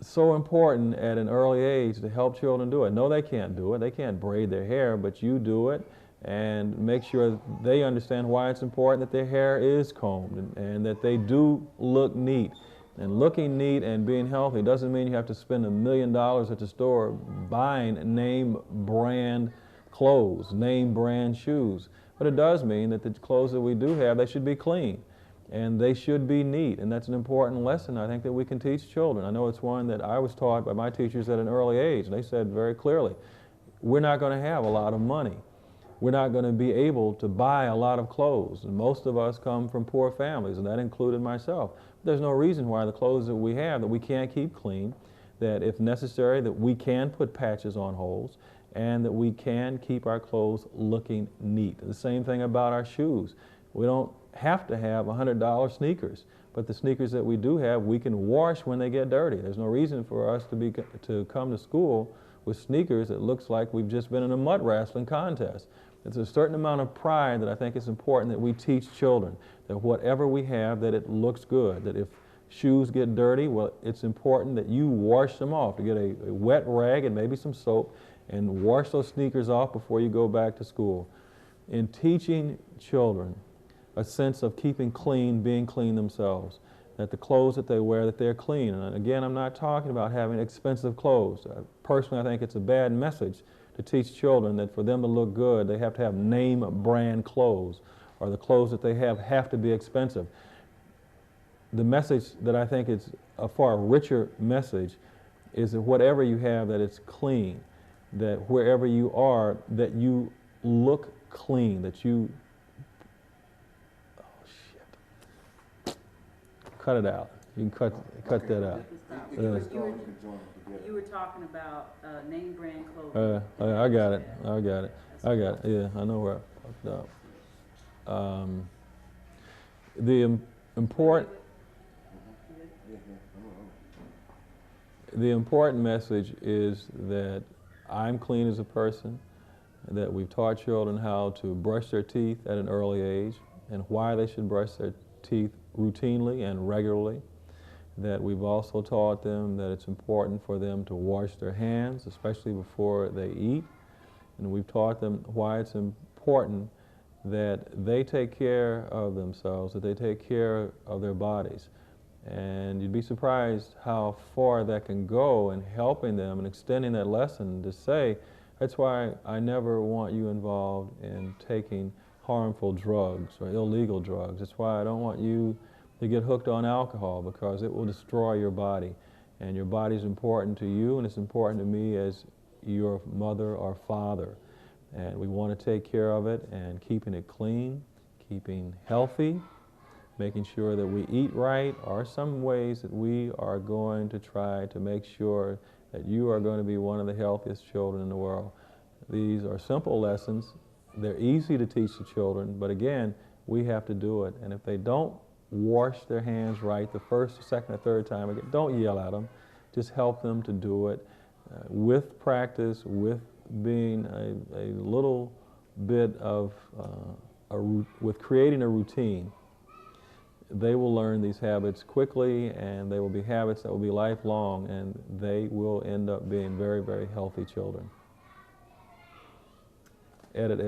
So important at an early age to help children do it. No, they can't do it. They can't braid their hair, but you do it, and make sure they understand why it's important that their hair is combed and that they do look neat. And looking neat and being healthy doesn't mean you have to spend $1 million at the store buying name brand clothes, name brand shoes. But it does mean that the clothes that we do have, they should be clean and they should be neat. And that's an important lesson, I think, that we can teach children. I know it's one that I was taught by my teachers at an early age. They said very clearly, we're not going to have a lot of money. We're not going to be able to buy a lot of clothes. And most of us come from poor families, and that included myself. There's no reason why the clothes that we have that we can't keep clean, that if necessary that we can put patches on holes, and that we can keep our clothes looking neat. The same thing about our shoes. We don't have to have $100 sneakers, but the sneakers that we do have, we can wash when they get dirty. There's no reason for us to come to school with sneakers that looks like we've just been in a mud wrestling contest. It's a certain amount of pride that I think is important that we teach children, that whatever we have, that it looks good, that if shoes get dirty, well, it's important that you wash them off, to get a wet rag and maybe some soap and wash those sneakers off before you go back to school. In teaching children a sense of keeping clean, being clean themselves, that the clothes that they wear, that they're clean. And again, I'm not talking about having expensive clothes. Personally, I think it's a bad message to teach children that for them to look good, they have to have name brand clothes, or the clothes that they have to be expensive. The message that I think is a far richer message is that whatever you have, that it's clean, that wherever you are, that you look clean, that you, oh shit, cut it out. You can cut that out. You were talking about name brand clothing. I got it. Yeah, I know where I fucked up. The important message is that I'm clean as a person, that we've taught children how to brush their teeth at an early age and why they should brush their teeth routinely and regularly, that we've also taught them that it's important for them to wash their hands, especially before they eat, and we've taught them why it's important that they take care of themselves, that they take care of their bodies. And you'd be surprised how far that can go in helping them and extending that lesson to say, that's why I never want you involved in taking harmful drugs or illegal drugs. That's why I don't want you to get hooked on alcohol, because it will destroy your body. And your body is important to you, and it's important to me as your mother or father. And we want to take care of it, and keeping it clean, keeping healthy, making sure that we eat right, are some ways that we are going to try to make sure that you are going to be one of the healthiest children in the world. These are simple lessons. They're easy to teach the children, but again, we have to do it. And if they don't wash their hands right the first, second, or third time, again, don't yell at them. Just help them to do it with practice, with being a little bit of, with creating a routine. They will learn these habits quickly, and they will be habits that will be lifelong, and they will end up being very, very healthy children. Edit.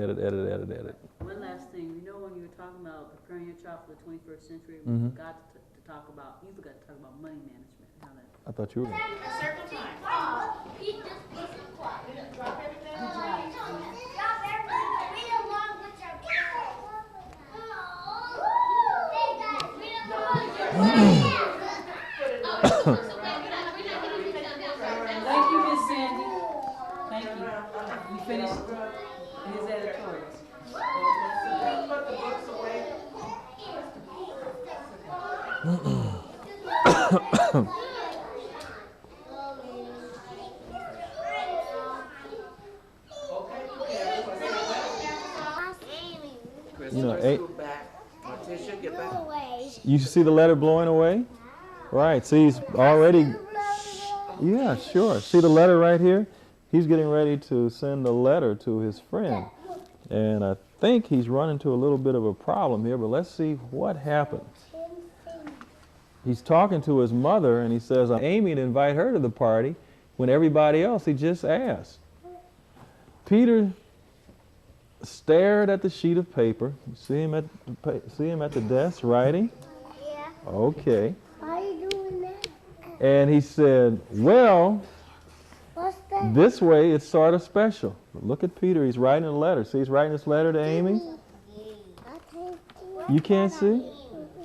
One last thing, you know, when you were talking about preparing your child for the 21st century, we forgot to talk about, you forgot to talk about money management. How that. I thought you were going to. Circle time. Drop everything. Drop everything. Read along with your Thank you, Miss Sandy. Thank you. We finished his editorials. Put the books away. You know, Scoot back. Morticia, get back. you see the letter blowing away? Right, see he's already, yeah, sure. See the letter right here? He's getting ready to send a letter to his friend. And I think he's run into a little bit of a problem here, but let's see what happens. He's talking to his mother and he says, Amy to invite her to the party when everybody else he just asked. Peter stared at the sheet of paper. You see him at the desk writing? Yeah. Okay. Why are you doing that? And he said, well, What's that? this way it's sort of special. Look at Peter, he's writing a letter. See, he's writing this letter to Amy. You can't see?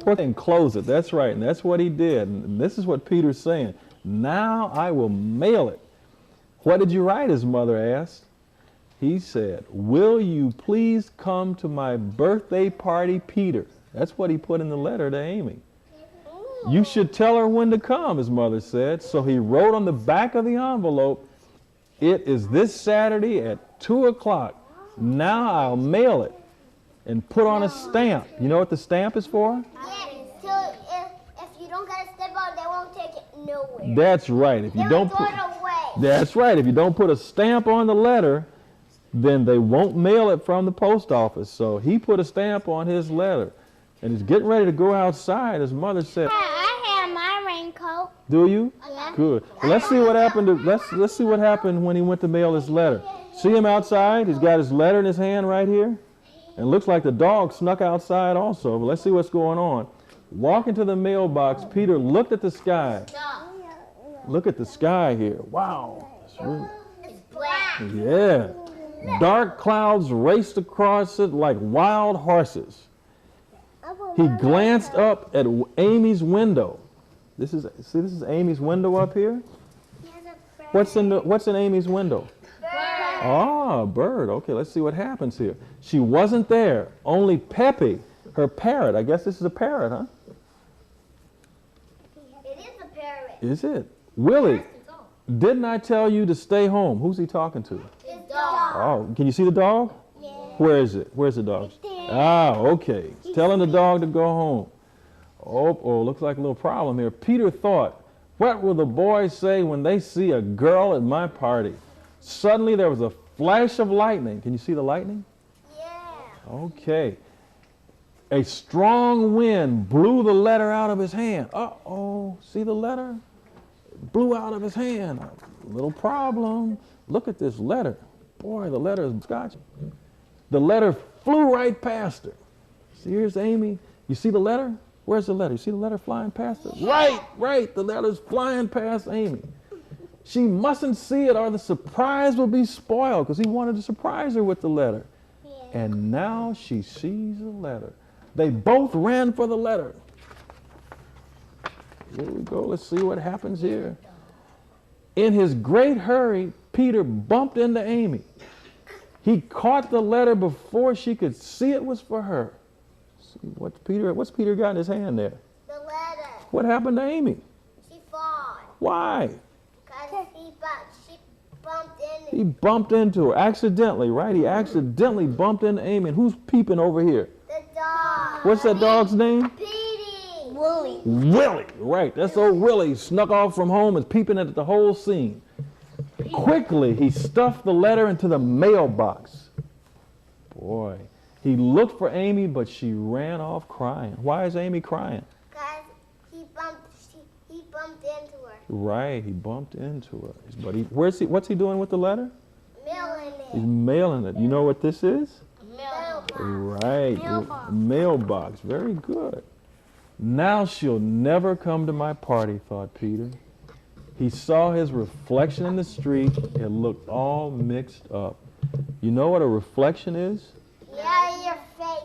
Put and close it, that's right, and that's what he did. And this is what Peter's saying. Now I will mail it. What did you write, his mother asked. He said, will you please come to my birthday party, Peter? That's what he put in the letter to Amy. You should tell her when to come, his mother said. So he wrote on the back of the envelope, it is this Saturday at 2 o'clock. Now I'll mail it and put on a stamp. You know what the stamp is for? Yeah, so if you don't get a step out, they won't take it nowhere. That's right. If you don't throw put, it away. that's right. If you don't put a stamp on the letter, then they won't mail it from the post office. So he put a stamp on his letter. And he's getting ready to go outside. His mother said, I have my raincoat. do you? Yeah. Good. Well, let's see what happened. Let's see what happened when he went to mail his letter. See him outside? He's got his letter in his hand right here. And it looks like the dog snuck outside also. But let's see what's going on. Walking to the mailbox, Peter looked at the sky. Look at the sky here. Wow. It's black. Yeah. Dark clouds raced across it like wild horses. He glanced up at Amy's window. This is Amy's window up here. What's in Amy's window? Ah, a bird. Okay, let's see what happens here. She wasn't there. Only Peppy, her parrot. I guess this is a parrot, huh? It is a parrot. Is it? Willie, didn't I tell you to stay home? Who's he talking to? His dog. Oh, can you see the dog? Yeah. Where is it? Where's the dog? Ah, okay. He's telling the dog to go home. Oh, looks like a little problem here. Peter thought, what will the boys say when they see a girl at my party? Suddenly there was a flash of lightning. Can you see the lightning? Yeah. Okay. A strong wind blew the letter out of his hand. Uh-oh, see the letter? It blew out of his hand. A little problem. Look at this letter. Boy, the letter is scotch. The letter flew right past her. See, here's Amy. You see the letter? Where's the letter? You see the letter flying past her? Yeah. Right. The letter's flying past Amy. She mustn't see it or the surprise will be spoiled, because he wanted to surprise her with the letter. Yeah. And now she sees the letter. They both ran for the letter. Here we go. Let's see what happens here. In his great hurry, Peter bumped into Amy. He caught the letter before she could see it was for her. See, what's Peter got in his hand there? The letter. What happened to Amy? She fought. Why? Because she bumped into. He bumped into her accidentally, right? He accidentally bumped into Amy. And who's peeping over here? The dog. What's that dog's name? Petey. Willie. Willie, right. That's old Willie. Snuck off from home and peeping at the whole scene. Quickly, he stuffed the letter into the mailbox. Boy, he looked for Amy, but she ran off crying. Why is Amy crying? Because he bumped into her. Right, he bumped into her. But what's he doing with the letter? Mailing it. He's mailing it. You know what this is? Mailbox. Right, Mailbox. Mailbox. Very good. Now she'll never come to my party, thought Peter. He saw his reflection in the street. It looked all mixed up. You know what a reflection is? Yeah, your face.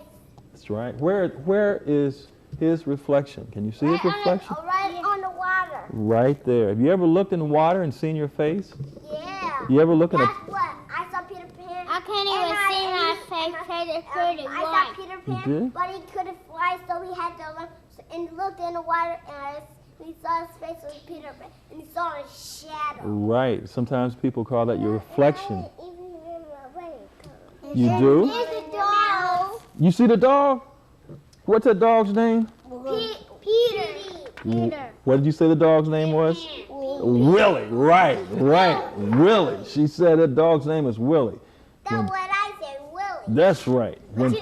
That's right. Where is his reflection? Can you see his reflection? Right on the water. Right there. Have you ever looked in water and seen your face? Yeah. You ever look in Guess what? I saw Peter Pan. I can't even see my face. I saw Peter You Pan, did? but he couldn't fly, so he had to look and looked in the water, and he saw his face was Peter Pan, and he saw his shadow. Right. Sometimes people call that your reflection. Even in my raincoat. You do? Here's the dog. You see the dog? What's that dog's name? Peter. What did you say the dog's name was? Willie. Right. Willie. She said that dog's name is Willie. That's what I said, Willie. That's right. But you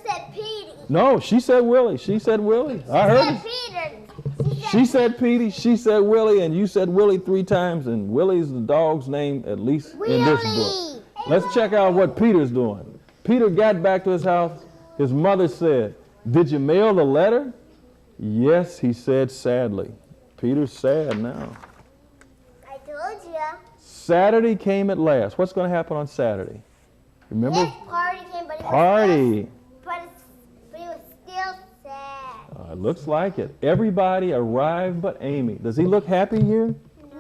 said Petey. No, she said Willie. She said Willie. I heard it. Peter. She said Petey, she said Willie, and you said Willie 3 times, and Willie's the dog's name, at least in this book. Let's check out what Peter's doing. Peter got back to his house. His mother said, "Did you mail the letter?" "Yes," he said sadly. Peter's sad now. I told you. Saturday came at last. What's going to happen on Saturday? Remember? Yes, party came, but it Party. but it was still sad. It looks like it. Everybody arrived but Amy. Does he look happy here?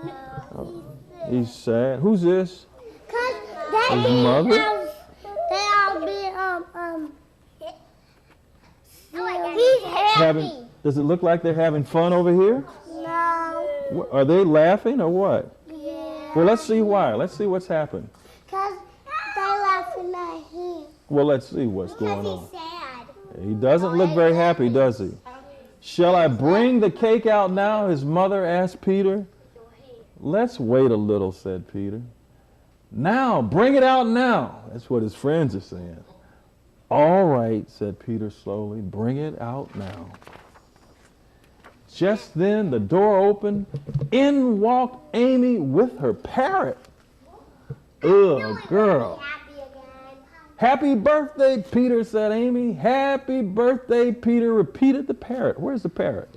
No, He's sad. Who's this? Cause His mother? they all be he's happy. Does it look like they're having fun over here? No. Are they laughing or what? Yeah. Well, let's see why. Let's see what's happened. Cause they laughing at him. Well, let's see what's going on. He's sad. He doesn't look very happy, does he? Shall I bring the cake out now? His mother asked Peter. Let's wait a little, said Peter. Now, bring it out now. That's what his friends are saying. All right, said Peter slowly, bring it out now. Just then the door opened. In walked Amy with her parrot. Ugh, girl. Happy birthday, Peter, said Amy. Happy birthday, Peter, repeated the parrot. Where's the parrot?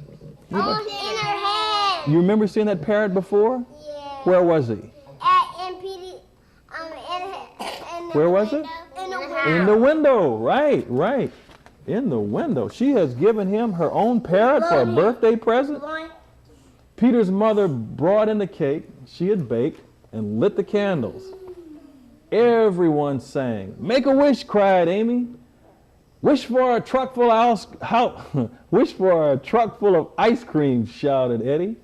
In her hand. You remember seeing that parrot before? Yeah. Where was he? In Petey, Where was it? In the window. In the window, right. In the window. She has given him her own parrot for a birthday present. Peter's mother brought in the cake she had baked and lit the candles. Everyone sang. Make a wish, cried Amy. Wish for a truck full of wish for a truck full of ice cream, shouted Eddie.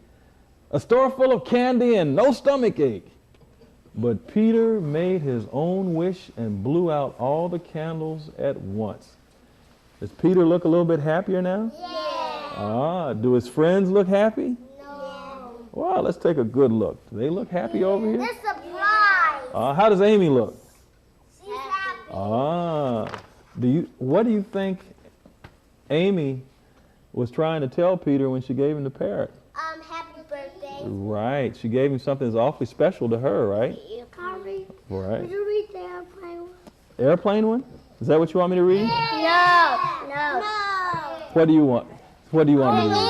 A store full of candy and no stomach ache. But Peter made his own wish and blew out all the candles at once. Does Peter look a little bit happier now? Yeah. Do his friends look happy? No. Well, let's take a good look. Do they look happy over here? They're surprised. How does Amy look? She's happy. What do you think Amy was trying to tell Peter when she gave him the parrot? Happy birthday. Right. She gave him something that's awfully special to her, right? Right. Would you read the airplane one? Airplane one? Is that what you want me to read? No. What do you want? What do you want me to read?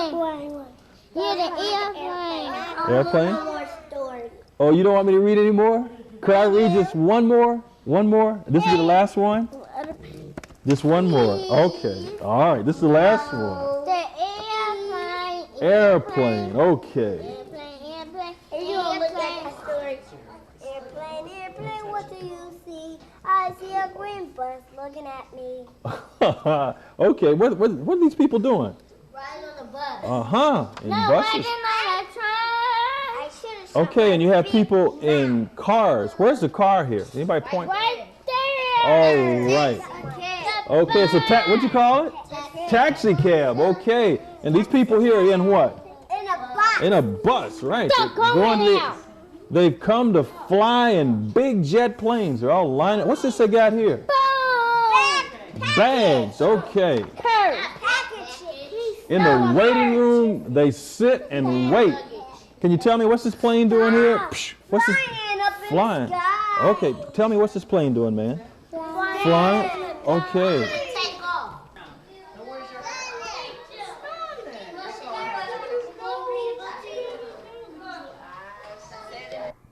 Airplane. Yeah, the airplane. Airplane? No more stories. Oh, you don't want me to read anymore? Could I read just one more? One more? This will be the last one? Just one more. Okay. All right. This is the last one. The Airplane. Okay. Airplane. You don't look at the story. Airplane, what do you see? I see a green bus looking at me. Okay. What are these people doing? Riding on the bus. In buses. on a train. I should've Okay, and you have people in cars. Where's the car here? Anybody point? Right there. Oh, right. Okay, so what'd you call it? Taxi cab. Okay. And these people here are in what? In a bus. In a bus, right. They've come to fly in big jet planes. They're all lined up. What's this they got here? Bags. Okay. In the waiting room, they sit and wait. Can you tell me what's this plane doing here? What's this? Flying. Okay, tell me what's this plane doing, man? Flying. Okay.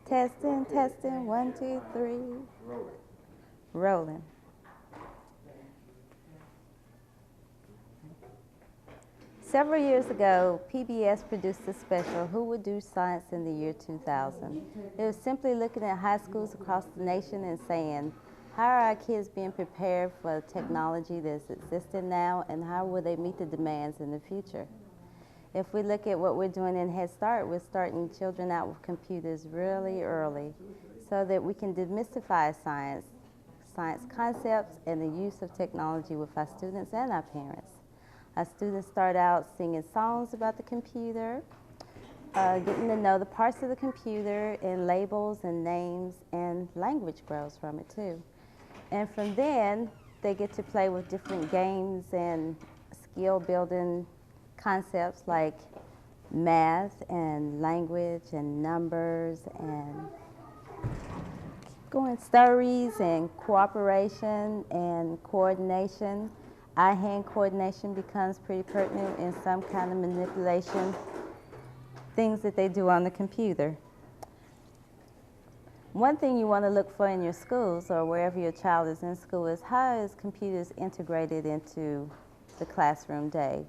Testing, 1, 2, 3. Rolling. Several years ago, PBS produced a special, Who Would Do Science in the Year 2000? It was simply looking at high schools across the nation and saying, how are our kids being prepared for the technology that's existing now, and how will they meet the demands in the future? If we look at what we're doing in Head Start, we're starting children out with computers really early so that we can demystify science science concepts and the use of technology with our students and our parents. Our students start out singing songs about the computer, getting to know the parts of the computer and labels and names, and language grows from it too. And from then, they get to play with different games and skill building concepts like math and language and numbers and going stories and cooperation and coordination. Eye-hand coordination becomes pretty pertinent in some kind of manipulation, things that they do on the computer. One thing you want to look for in your schools or wherever your child is in school is how is computers integrated into the classroom day?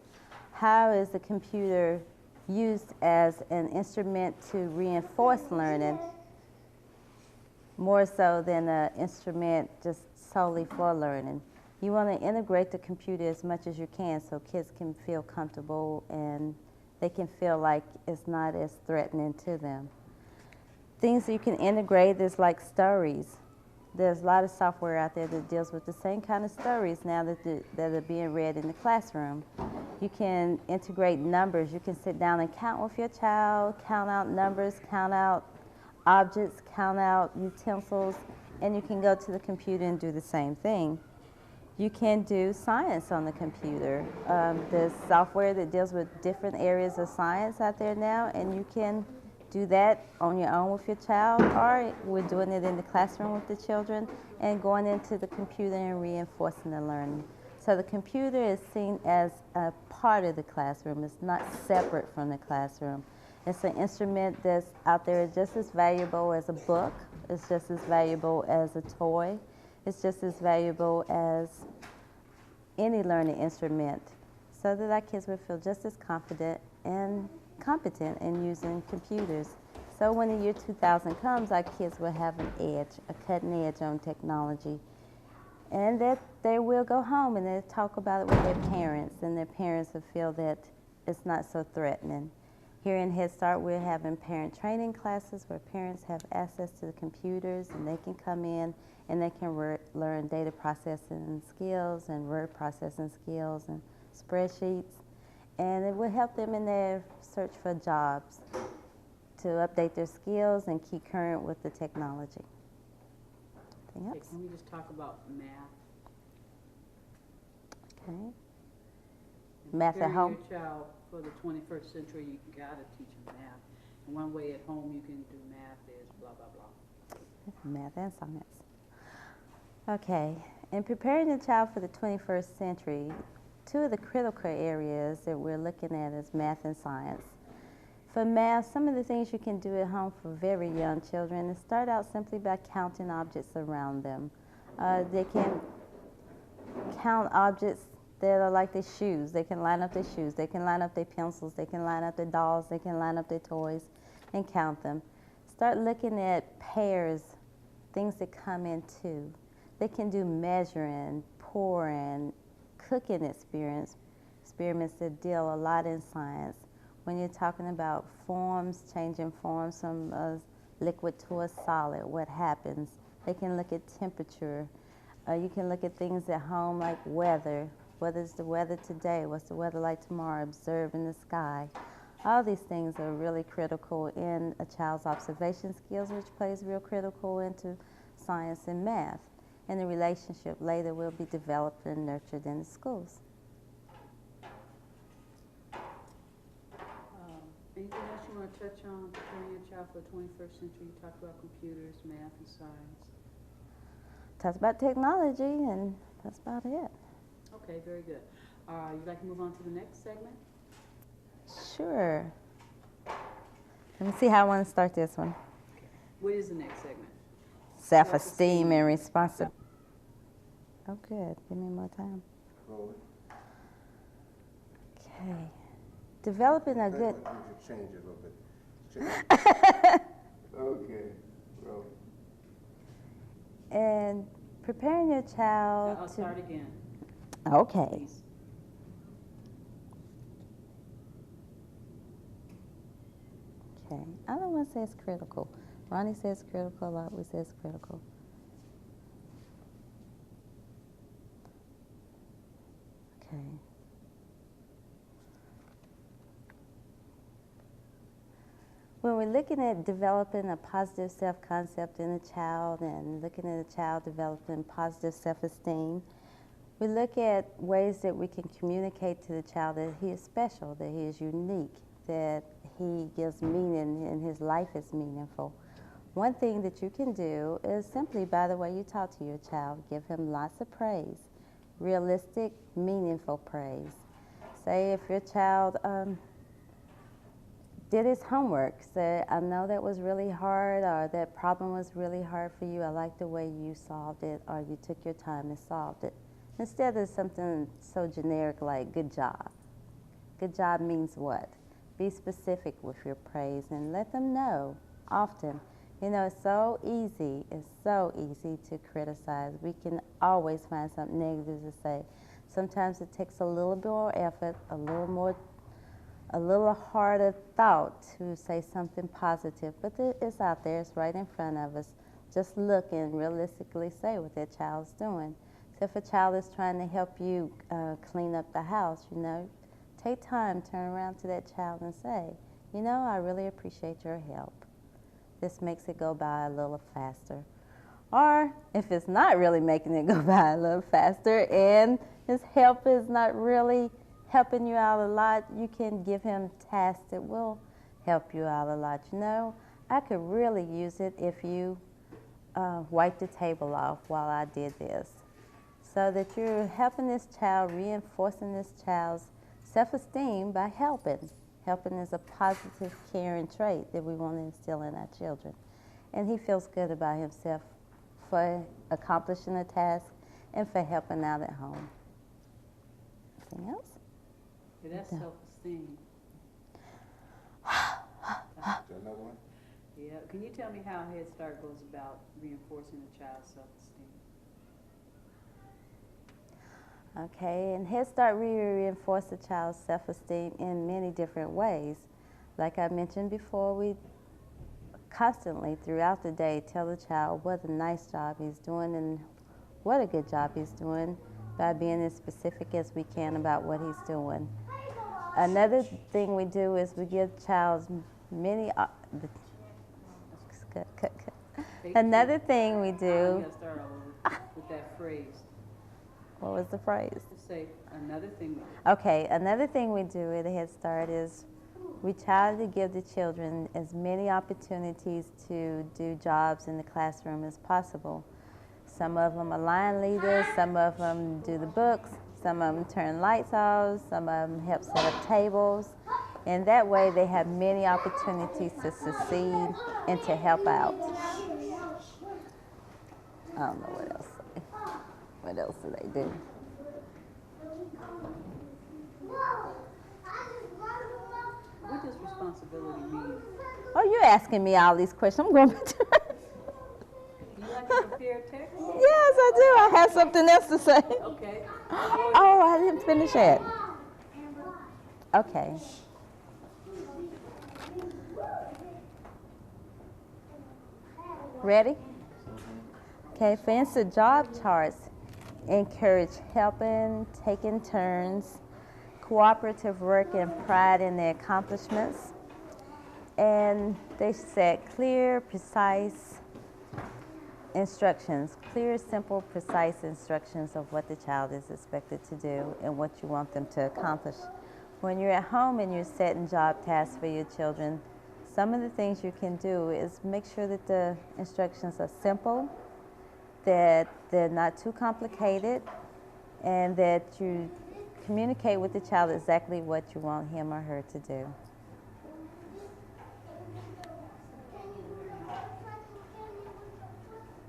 How is the computer used as an instrument to reinforce learning more so than an instrument just solely for learning? You want to integrate the computer as much as you can so kids can feel comfortable and they can feel like it's not as threatening to them. Things that you can integrate is like stories. There's a lot of software out there that deals with the same kind of stories now that are being read in the classroom. You can integrate numbers. You can sit down and count with your child, count out numbers, count out objects, count out utensils, and you can go to the computer and do the same thing. You can do science on the computer. There's software that deals with different areas of science out there now, and you can do that on your own with your child, or we're doing it in the classroom with the children and going into the computer and reinforcing the learning. So the computer is seen as a part of the classroom. It's not separate from the classroom. It's an instrument that's out there just as valuable as a book. It's just as valuable as a toy. It's just as valuable as any learning instrument, so that our kids will feel just as confident and competent in using computers. So when the year 2000 comes, our kids will have an edge, a cutting edge on technology. And that they will go home and they'll talk about it with their parents, and their parents will feel that it's not so threatening. Here in Head Start, we're having parent training classes where parents have access to the computers and they can come in and they can learn data processing skills and word processing skills and spreadsheets. And it will help them in their search for jobs to update their skills and keep current with the technology. Anything else? Can we just talk about math? Okay. Math at home? Your child for the 21st century, you gotta teach them math. And one way at home you can do math is blah, blah, blah. Math and science. Okay. In preparing the child for the 21st century, two of the critical areas that we're looking at is math and science. For math, some of the things you can do at home for very young children is start out simply by counting objects around them. They can count objects that are like their shoes. They can line up their shoes. They can line up their pencils. They can line up their dolls. They can line up their toys and count them. Start looking at pairs, things that come in two. They can do measuring, pouring, cooking experiments that deal a lot in science. When you're talking about forms, changing forms from a liquid to a solid, what happens? They can look at temperature. You can look at things at home like weather. What is the weather today? What's the weather like tomorrow? Observe in the sky. All these things are really critical in a child's observation skills, which plays real critical into science and math. And the relationship later will be developed and nurtured in the schools. Anything else you want to touch on preparing your child for the 21st century? You talked about computers, math, and science. Talked about technology, and that's about it. Okay, very good. You'd like to move on to the next segment? Sure. Let me see how I want to start this one. What is the next segment? Self-esteem and responsibility. Oh, good. Give me more time. Okay. Developing a good... You should change it a little bit. Okay. Roll. And preparing your child I'll start again. Okay. Please. Okay. I don't want to say it's critical. Ronnie says critical a lot. We say it's critical. when we're looking at developing a positive self-concept in a child and looking at a child developing positive self-esteem, we look at ways that we can communicate to the child that he is special, that he is unique, that he gives meaning and his life is meaningful. One thing that you can do is simply by the way you talk to your child, give him lots of praise, realistic, meaningful praise. Say if your child did his homework, say, I know that was really hard, or that problem was really hard for you, I like the way you solved it, or you took your time and solved it. Instead of something so generic like good job. Good job means what? Be specific with your praise and let them know often. You know, it's so easy to criticize. We can always find something negative to say. Sometimes it takes a little bit more effort, a little harder thought to say something positive, but it's out there, it's right in front of us. Just look and realistically say what that child's doing. So if a child is trying to help you clean up the house, you know, take time, turn around to that child and say, you know, I really appreciate your help. This makes it go by a little faster. Or if it's not really making it go by a little faster and his help is not really helping you out a lot, you can give him tasks that will help you out a lot. You know, I could really use it if you wiped the table off while I did this. So that you're helping this child, reinforcing this child's self-esteem by helping. Helping is a positive, caring trait that we want to instill in our children. And he feels good about himself for accomplishing a task and for helping out at home. Anything else? Yeah, that's self-esteem. Another one? Yeah, can you tell me how Head Start goes about reinforcing a child's self-esteem? Okay, and Head Start reinforce a child's self-esteem in many different ways. Like I mentioned before, we constantly throughout the day tell the child what a nice job he's doing and what a good job he's doing by being as specific as we can about what he's doing. Another thing we do is we give child many, another thing we do. You gotta start over with that phrase. What was the phrase? Say another thing. Okay, another thing we do at Head Start is we try to give the children as many opportunities to do jobs in the classroom as possible. Some of them are line leaders, some of them do the books, some of them turn lights off, some of them help set up tables. And that way they have many opportunities to succeed and to help out. I don't know what else. What else do they do? What does responsibility mean? Oh, you're asking me all these questions. I'm going to. Do you like to prepare text? Yes, I do. I have something else to say. Okay. Oh, I didn't finish it. Okay. Ready? Okay, for instance, job charts encourage helping, taking turns, cooperative work, and pride in their accomplishments. And they set clear, precise instructions, clear, simple, precise instructions of what the child is expected to do and what you want them to accomplish. When you're at home and you're setting job tasks for your children, some of the things you can do is make sure that the instructions are simple, that they're not too complicated, and that you communicate with the child exactly what you want him or her to do.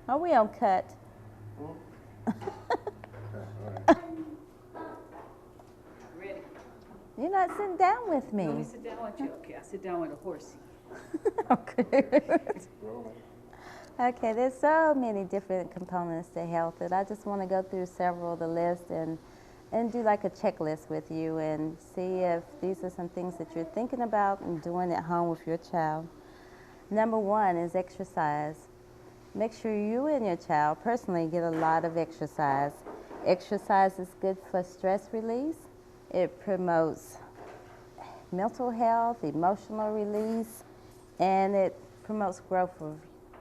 Are we on cut? Ready? You're not sitting down with me. Let me sit down with you. Okay, I sit down with a horsey. Okay. Okay, there's so many different components to health that I just want to go through several of the list and do like a checklist with you and see if these are some things that you're thinking about and doing at home with your child. Number one is exercise. Make sure you and your child personally get a lot of exercise. Exercise is good for stress release. It promotes mental health, emotional release, and it promotes growth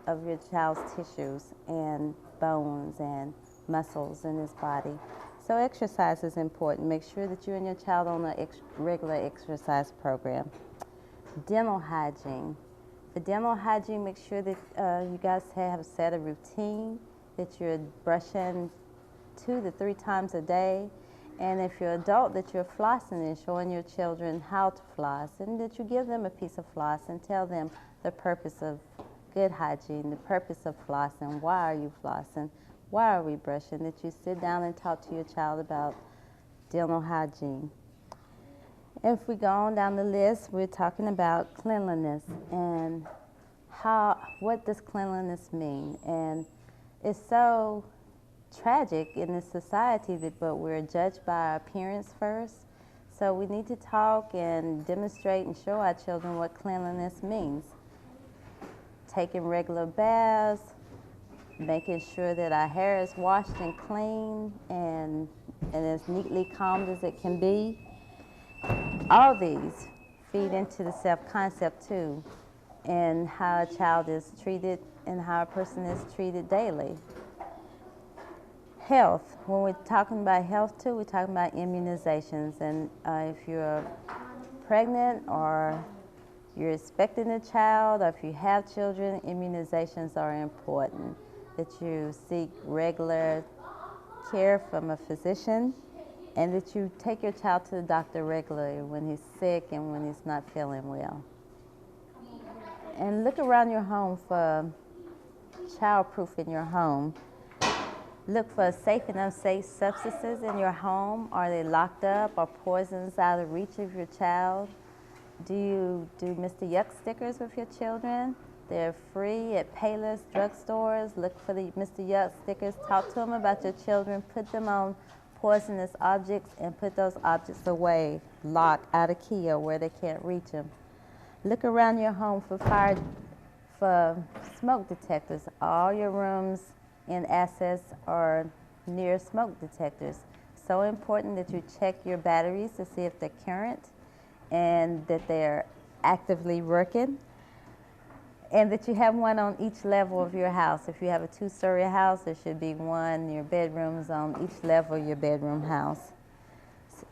of your child's tissues and bones and muscles in his body. So exercise is important. Make sure that you and your child on a regular exercise program. Dental hygiene. For dental hygiene, make sure that you guys have set a routine, that you're brushing 2 to 3 times a day. And if you're an adult, that you're flossing and showing your children how to floss, and that you give them a piece of floss and tell them the purpose of good hygiene, the purpose of flossing, why are you flossing, why are we brushing, that you sit down and talk to your child about dental hygiene. If we go on down the list, we're talking about cleanliness and what does cleanliness mean? And it's so tragic in this society but we're judged by our appearance first. So we need to talk and demonstrate and show our children what cleanliness means. Taking regular baths, making sure that our hair is washed and clean and as neatly combed as it can be. All these feed into the self-concept too, and how a child is treated and how a person is treated daily. Health. When we're talking about health too, we're talking about immunizations. And if you're pregnant or you're expecting a child, or if you have children, immunizations are important. That you seek regular care from a physician, and that you take your child to the doctor regularly when he's sick and when he's not feeling well. And look around your home for child-proof in your home. Look for safe and unsafe substances in your home. Are they locked up? Are poisons out of reach of your child? Do you do Mr. Yuck stickers with your children? They're free at Payless drugstores. Look for the Mr. Yuck stickers. Talk to them about your children. Put them on poisonous objects and put those objects away, locked out of key or where they can't reach them. Look around your home for smoke detectors. All your rooms and assets are near smoke detectors. So important that you check your batteries to see if they're current and that they're actively working, and that you have one on each level of your house. If you have a 2-story house, there should be one in your bedrooms on each level of your bedroom house.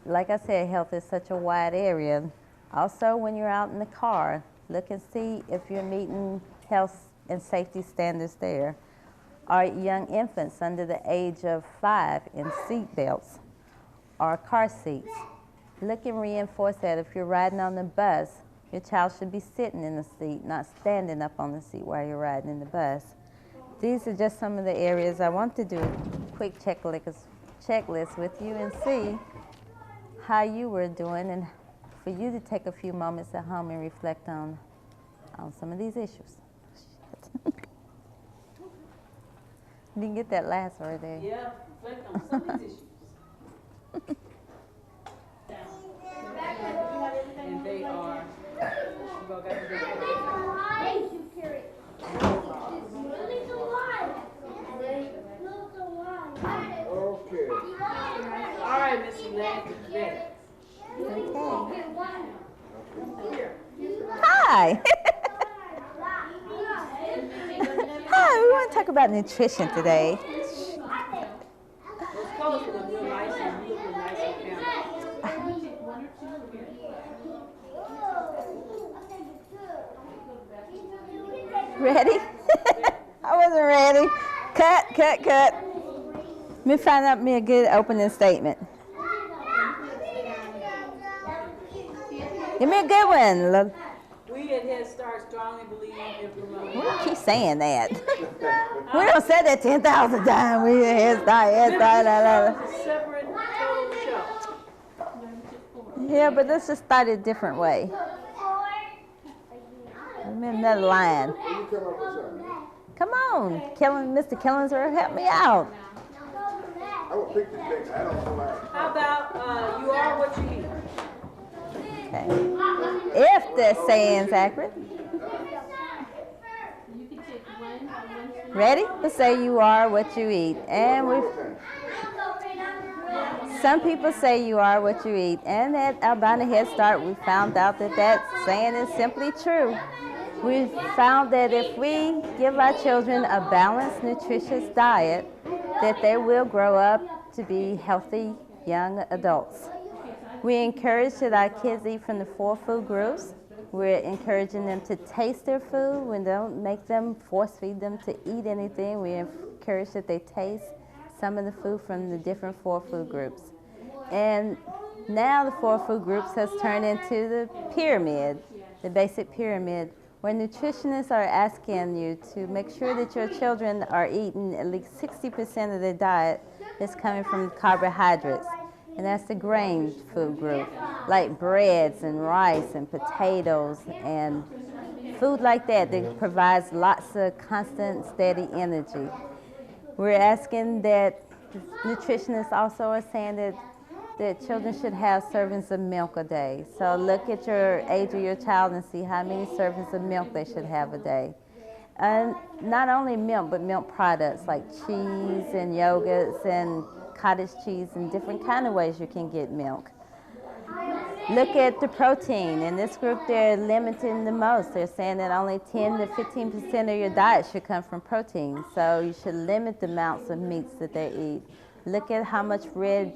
Like I said, health is such a wide area. Also, when you're out in the car, look and see if you're meeting health and safety standards there. Are young infants under the age of 5 in seat belts or car seats? Look and reinforce that. If you're riding on the bus, your child should be sitting in the seat, not standing up on the seat while you're riding in the bus. These are just some of the areas I want to do a quick checklist with you and see how you were doing, and for you to take a few moments at home and reflect on some of these issues. You didn't get that last word there. Yeah, reflect on some of these issues. And they are, you all got to Okay. all right, Miss Elaine, ready. Hi. Hi, we want to talk about nutrition today. Those colors look real nice and you look real nice on camera. Ready? I wasn't ready. Cut. Let me find out me a good opening statement. Give me a good one. We at Head Start strongly believe in promoting. We keep saying that. We don't say that 10,000 times. We at Head Start. It's a separate total show. Yeah, but let's just start it a different way. Another line. Come on, Mr. Killingsworth, help me out. I will pick the thing. I don't know why. How about you are what you eat? Okay. If the saying's accurate. Ready? Let's say you are what you eat. And some people say you are what you eat. And at Albina Head Start, we found out that saying is simply true. We've found that if we give our children a balanced, nutritious diet, that they will grow up to be healthy young adults. We encourage that our kids eat from the 4 food groups. We're encouraging them to taste their food. We don't make them force feed them to eat anything. We encourage that they taste some of the food from the different 4 food groups. And now the 4 food groups has turned into the pyramid, the basic pyramid, where nutritionists are asking you to make sure that your children are eating at least 60% of their diet is coming from carbohydrates. And that's the grain food group, like breads and rice and potatoes and food like that that provides lots of constant, steady energy. We're asking that nutritionists also are saying that children should have servings of milk a day. So look at your age of your child and see how many servings of milk they should have a day. And not only milk, but milk products like cheese and yogurts and cottage cheese and different kind of ways you can get milk. Look at the protein. In this group, they're limiting the most. They're saying that only 10 to 15% of your diet should come from protein. So you should limit the amounts of meats that they eat. Look at how much red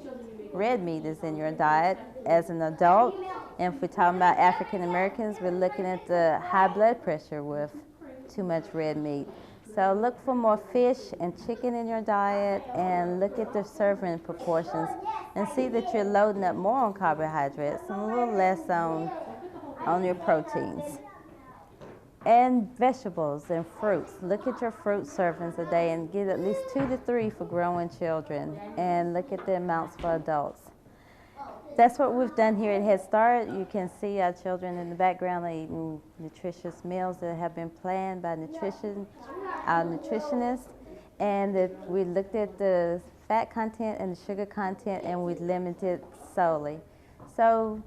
meat is in your diet as an adult. And if we're talking about African Americans, we're looking at the high blood pressure with too much red meat. So look for more fish and chicken in your diet, and look at the serving proportions and see that you're loading up more on carbohydrates and a little less on your proteins. And vegetables and fruits. Look at your fruit servings a day and get at least 2 to 3 for growing children, and look at the amounts for adults. That's what we've done here at Head Start. You can see our children in the background eating nutritious meals that have been planned by our nutritionists, and that we looked at the fat content and the sugar content, and we limited solely. So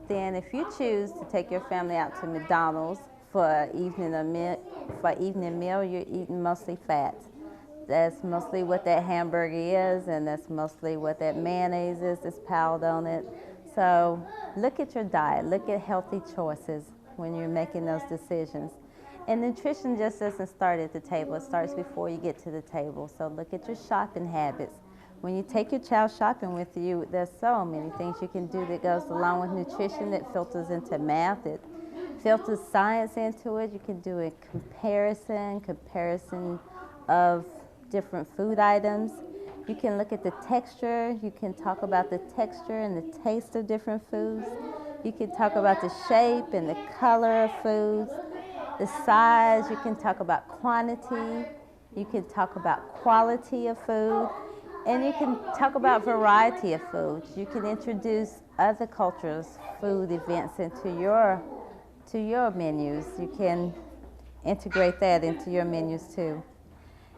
then if you choose to take your family out to McDonald's for evening meal, you're eating mostly fat. That's mostly what that hamburger is, and that's mostly what that mayonnaise is that's piled on it. So look at your diet. Look at healthy choices when you're making those decisions. And nutrition just doesn't start at the table. It starts before you get to the table. So look at your shopping habits. When you take your child shopping with you, there's so many things you can do that goes along with nutrition that filters into math. It filters science into it. You can do a comparison of different food items. You can look at the texture. You can talk about the texture and the taste of different foods. You can talk about the shape and the color of foods, the size. You can talk about quantity. You can talk about quality of food. And you can talk about variety of foods. You can introduce other cultures' food events into your menus. You can integrate that into your menus too.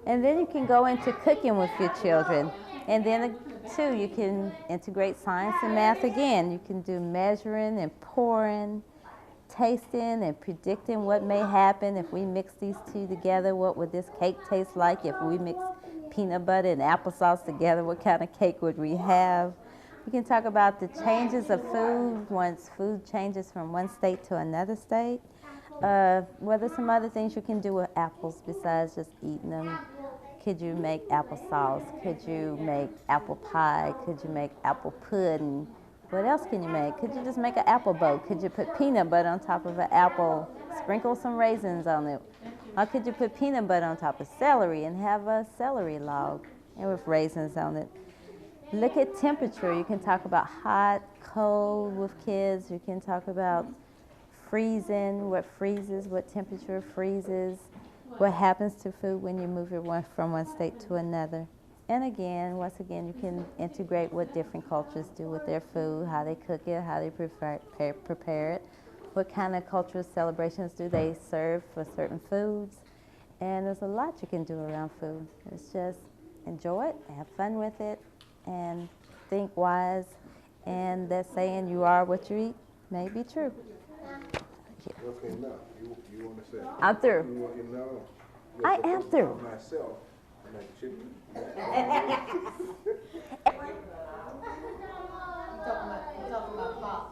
And then you can go into cooking with your children. And then too, you can integrate science and math again. You can do measuring and pouring, tasting and predicting what may happen if we mix these two together. What would this cake taste like if we mix peanut butter and applesauce together? What kind of cake would we have? We can talk about the changes of food once food changes from one state to another state. Well, there's some other things you can do with apples besides just eating them. Could you make applesauce? Could you make apple pie? Could you make apple pudding? What else can you make? Could you just make an apple boat? Could you put peanut butter on top of an apple, sprinkle some raisins on it? Or could you put peanut butter on top of celery and have a celery log and with raisins on it? Look at temperature. You can talk about hot, cold with kids. You can talk about freezing, what freezes, what temperature freezes, what happens to food when you move it from one state to another. And again, once again, you can integrate what different cultures do with their food, how they cook it, how they prepare it, what kind of cultural celebrations do they serve for certain foods. And there's a lot you can do around food. It's just enjoy it, have fun with it, and think wise. And that saying, you are what you eat, may be true. Okay, now, you want to say? I'm through. You want to know? I am through. Myself, like chicken. Talking about pop.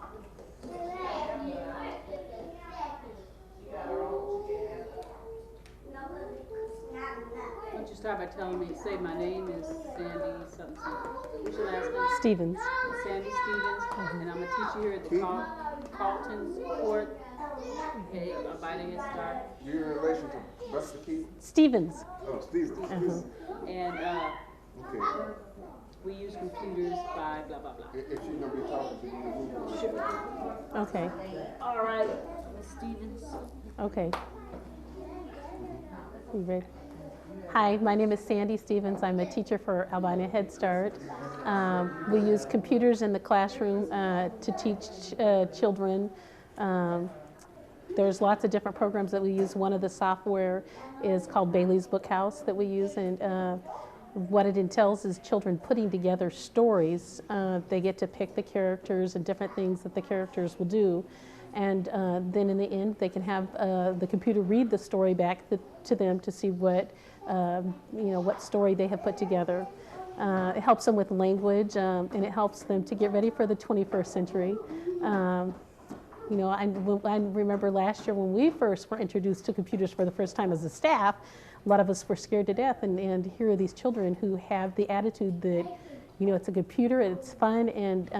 start by telling me, say my name is Sandy something something. What's your last name? Stevens. Sandy Stevens, and I'm a teacher here at the Carlton's Court. Okay, by the Head Start. You're in relation to Buster Keith? Stevens. Oh, Stevens. And Okay. we use computers by blah blah blah. If she's gonna be talking to you, sure. Okay. All right, Ms. Stevens. Okay. You ready? Hi, my name is Sandy Stevens. I'm a teacher for Albina Head Start. We use computers in the classroom to teach children. There's lots of different programs that we use. One of the software is called Bailey's Bookhouse that we use, and what it entails is children putting together stories. They get to pick the characters and different things that the characters will do. And then in the end, they can have the computer read the story back to them to see what, what story they have put together. It helps them with language, and it helps them to get ready for the 21st century. I remember last year when we first were introduced to computers for the first time as a staff, a lot of us were scared to death, and here are these children who have the attitude that, it's a computer, it's fun, and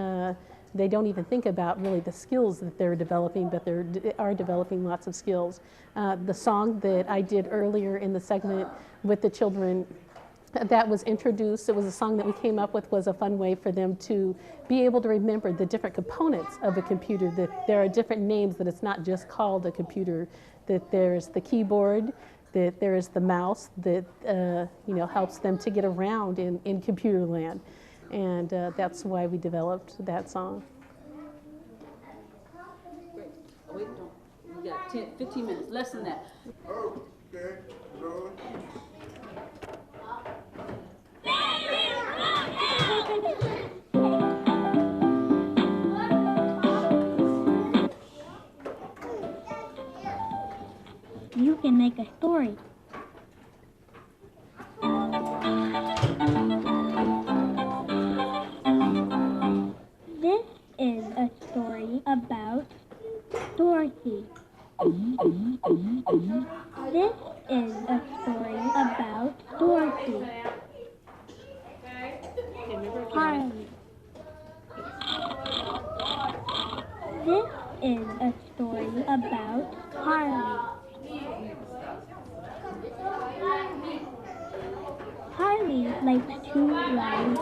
they don't even think about really the skills that they're developing, but they are developing lots of skills. The song that I did earlier in the segment with the children that was introduced, it was a song that we came up with, was a fun way for them to be able to remember the different components of a computer, that there are different names, that it's not just called a computer, that there's the keyboard, that there is the mouse that helps them to get around in computer land. And that's why we developed that song. Great. Wait, don't. We got 15 minutes, less than that. Okay, Lord. You can make a story. This is a story about Dorothy. This is a story about Dorothy. Harley. This is a story about Harley. Harley likes to ride.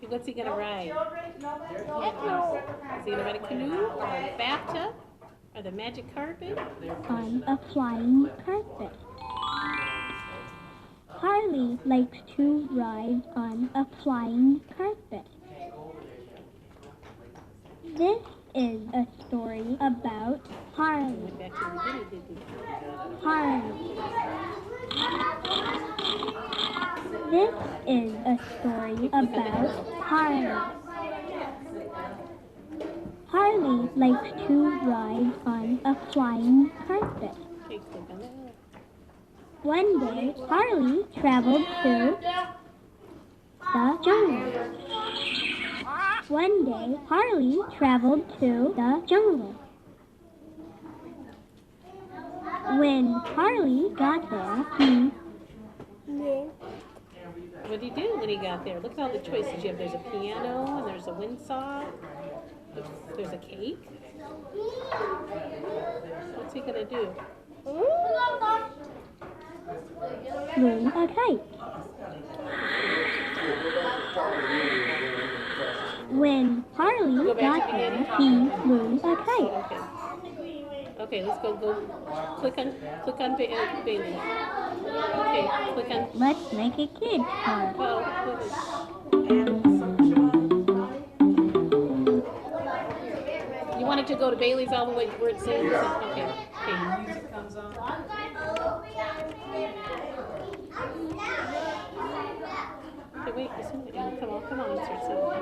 What's he gonna ride? Is he gonna ride a canoe or a bathtub or the magic carpet? On a flying carpet. Harley likes to ride on a flying carpet. This is a story about Harley. Harley. This is a story about Harley. Harley likes to ride on a flying carpet. One day, Harley traveled to the jungle. One day, Harley traveled to the jungle. When Harley got there, What did he do when he got there? Look at all the choices you have. There's a piano, and there's a windsaw. There's a cake. What's he gonna do? flew a kite. When Harley got there, he flew a kite. Okay, let's go click on Bailey. Okay, click on. Let's make a kid part. You wanted to go to Bailey's all the way to where it says, okay. Music comes on. Okay, wait, come on, insert something.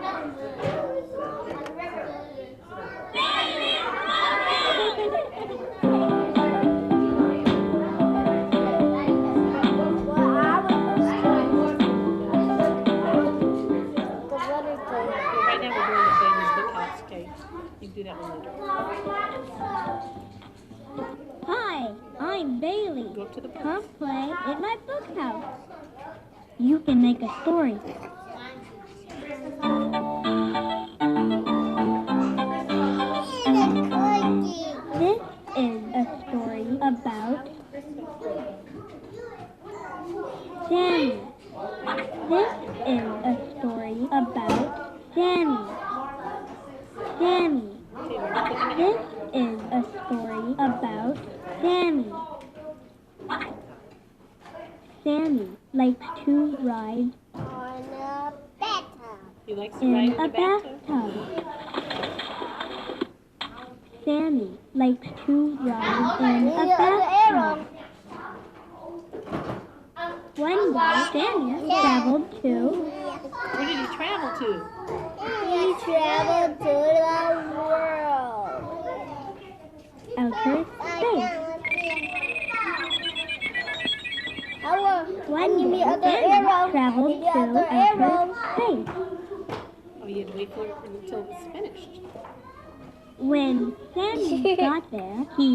Right now we're doing the Bailey's Bookhouse, okay? You can do that one later. Hi, I'm Bailey. Go up to the book. Come play at my book house. You can make a story. This is a story about Sammy. This is a story about Sammy. Sammy. This is a story about Sammy. Sammy likes to ride On a bathtub. He likes to in ride in a the bathtub. bathtub. Sammy likes to ride in a bathtub. One day, Sammy traveled to Where did he travel to? He traveled to the world. outer space. One day, Sammy traveled to outer space. Oh, you had to wait for it until it was finished. When Sammy got there, he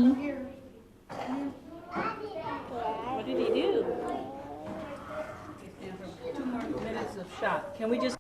What did he do? Stand for 2 more minutes of shot. Can we just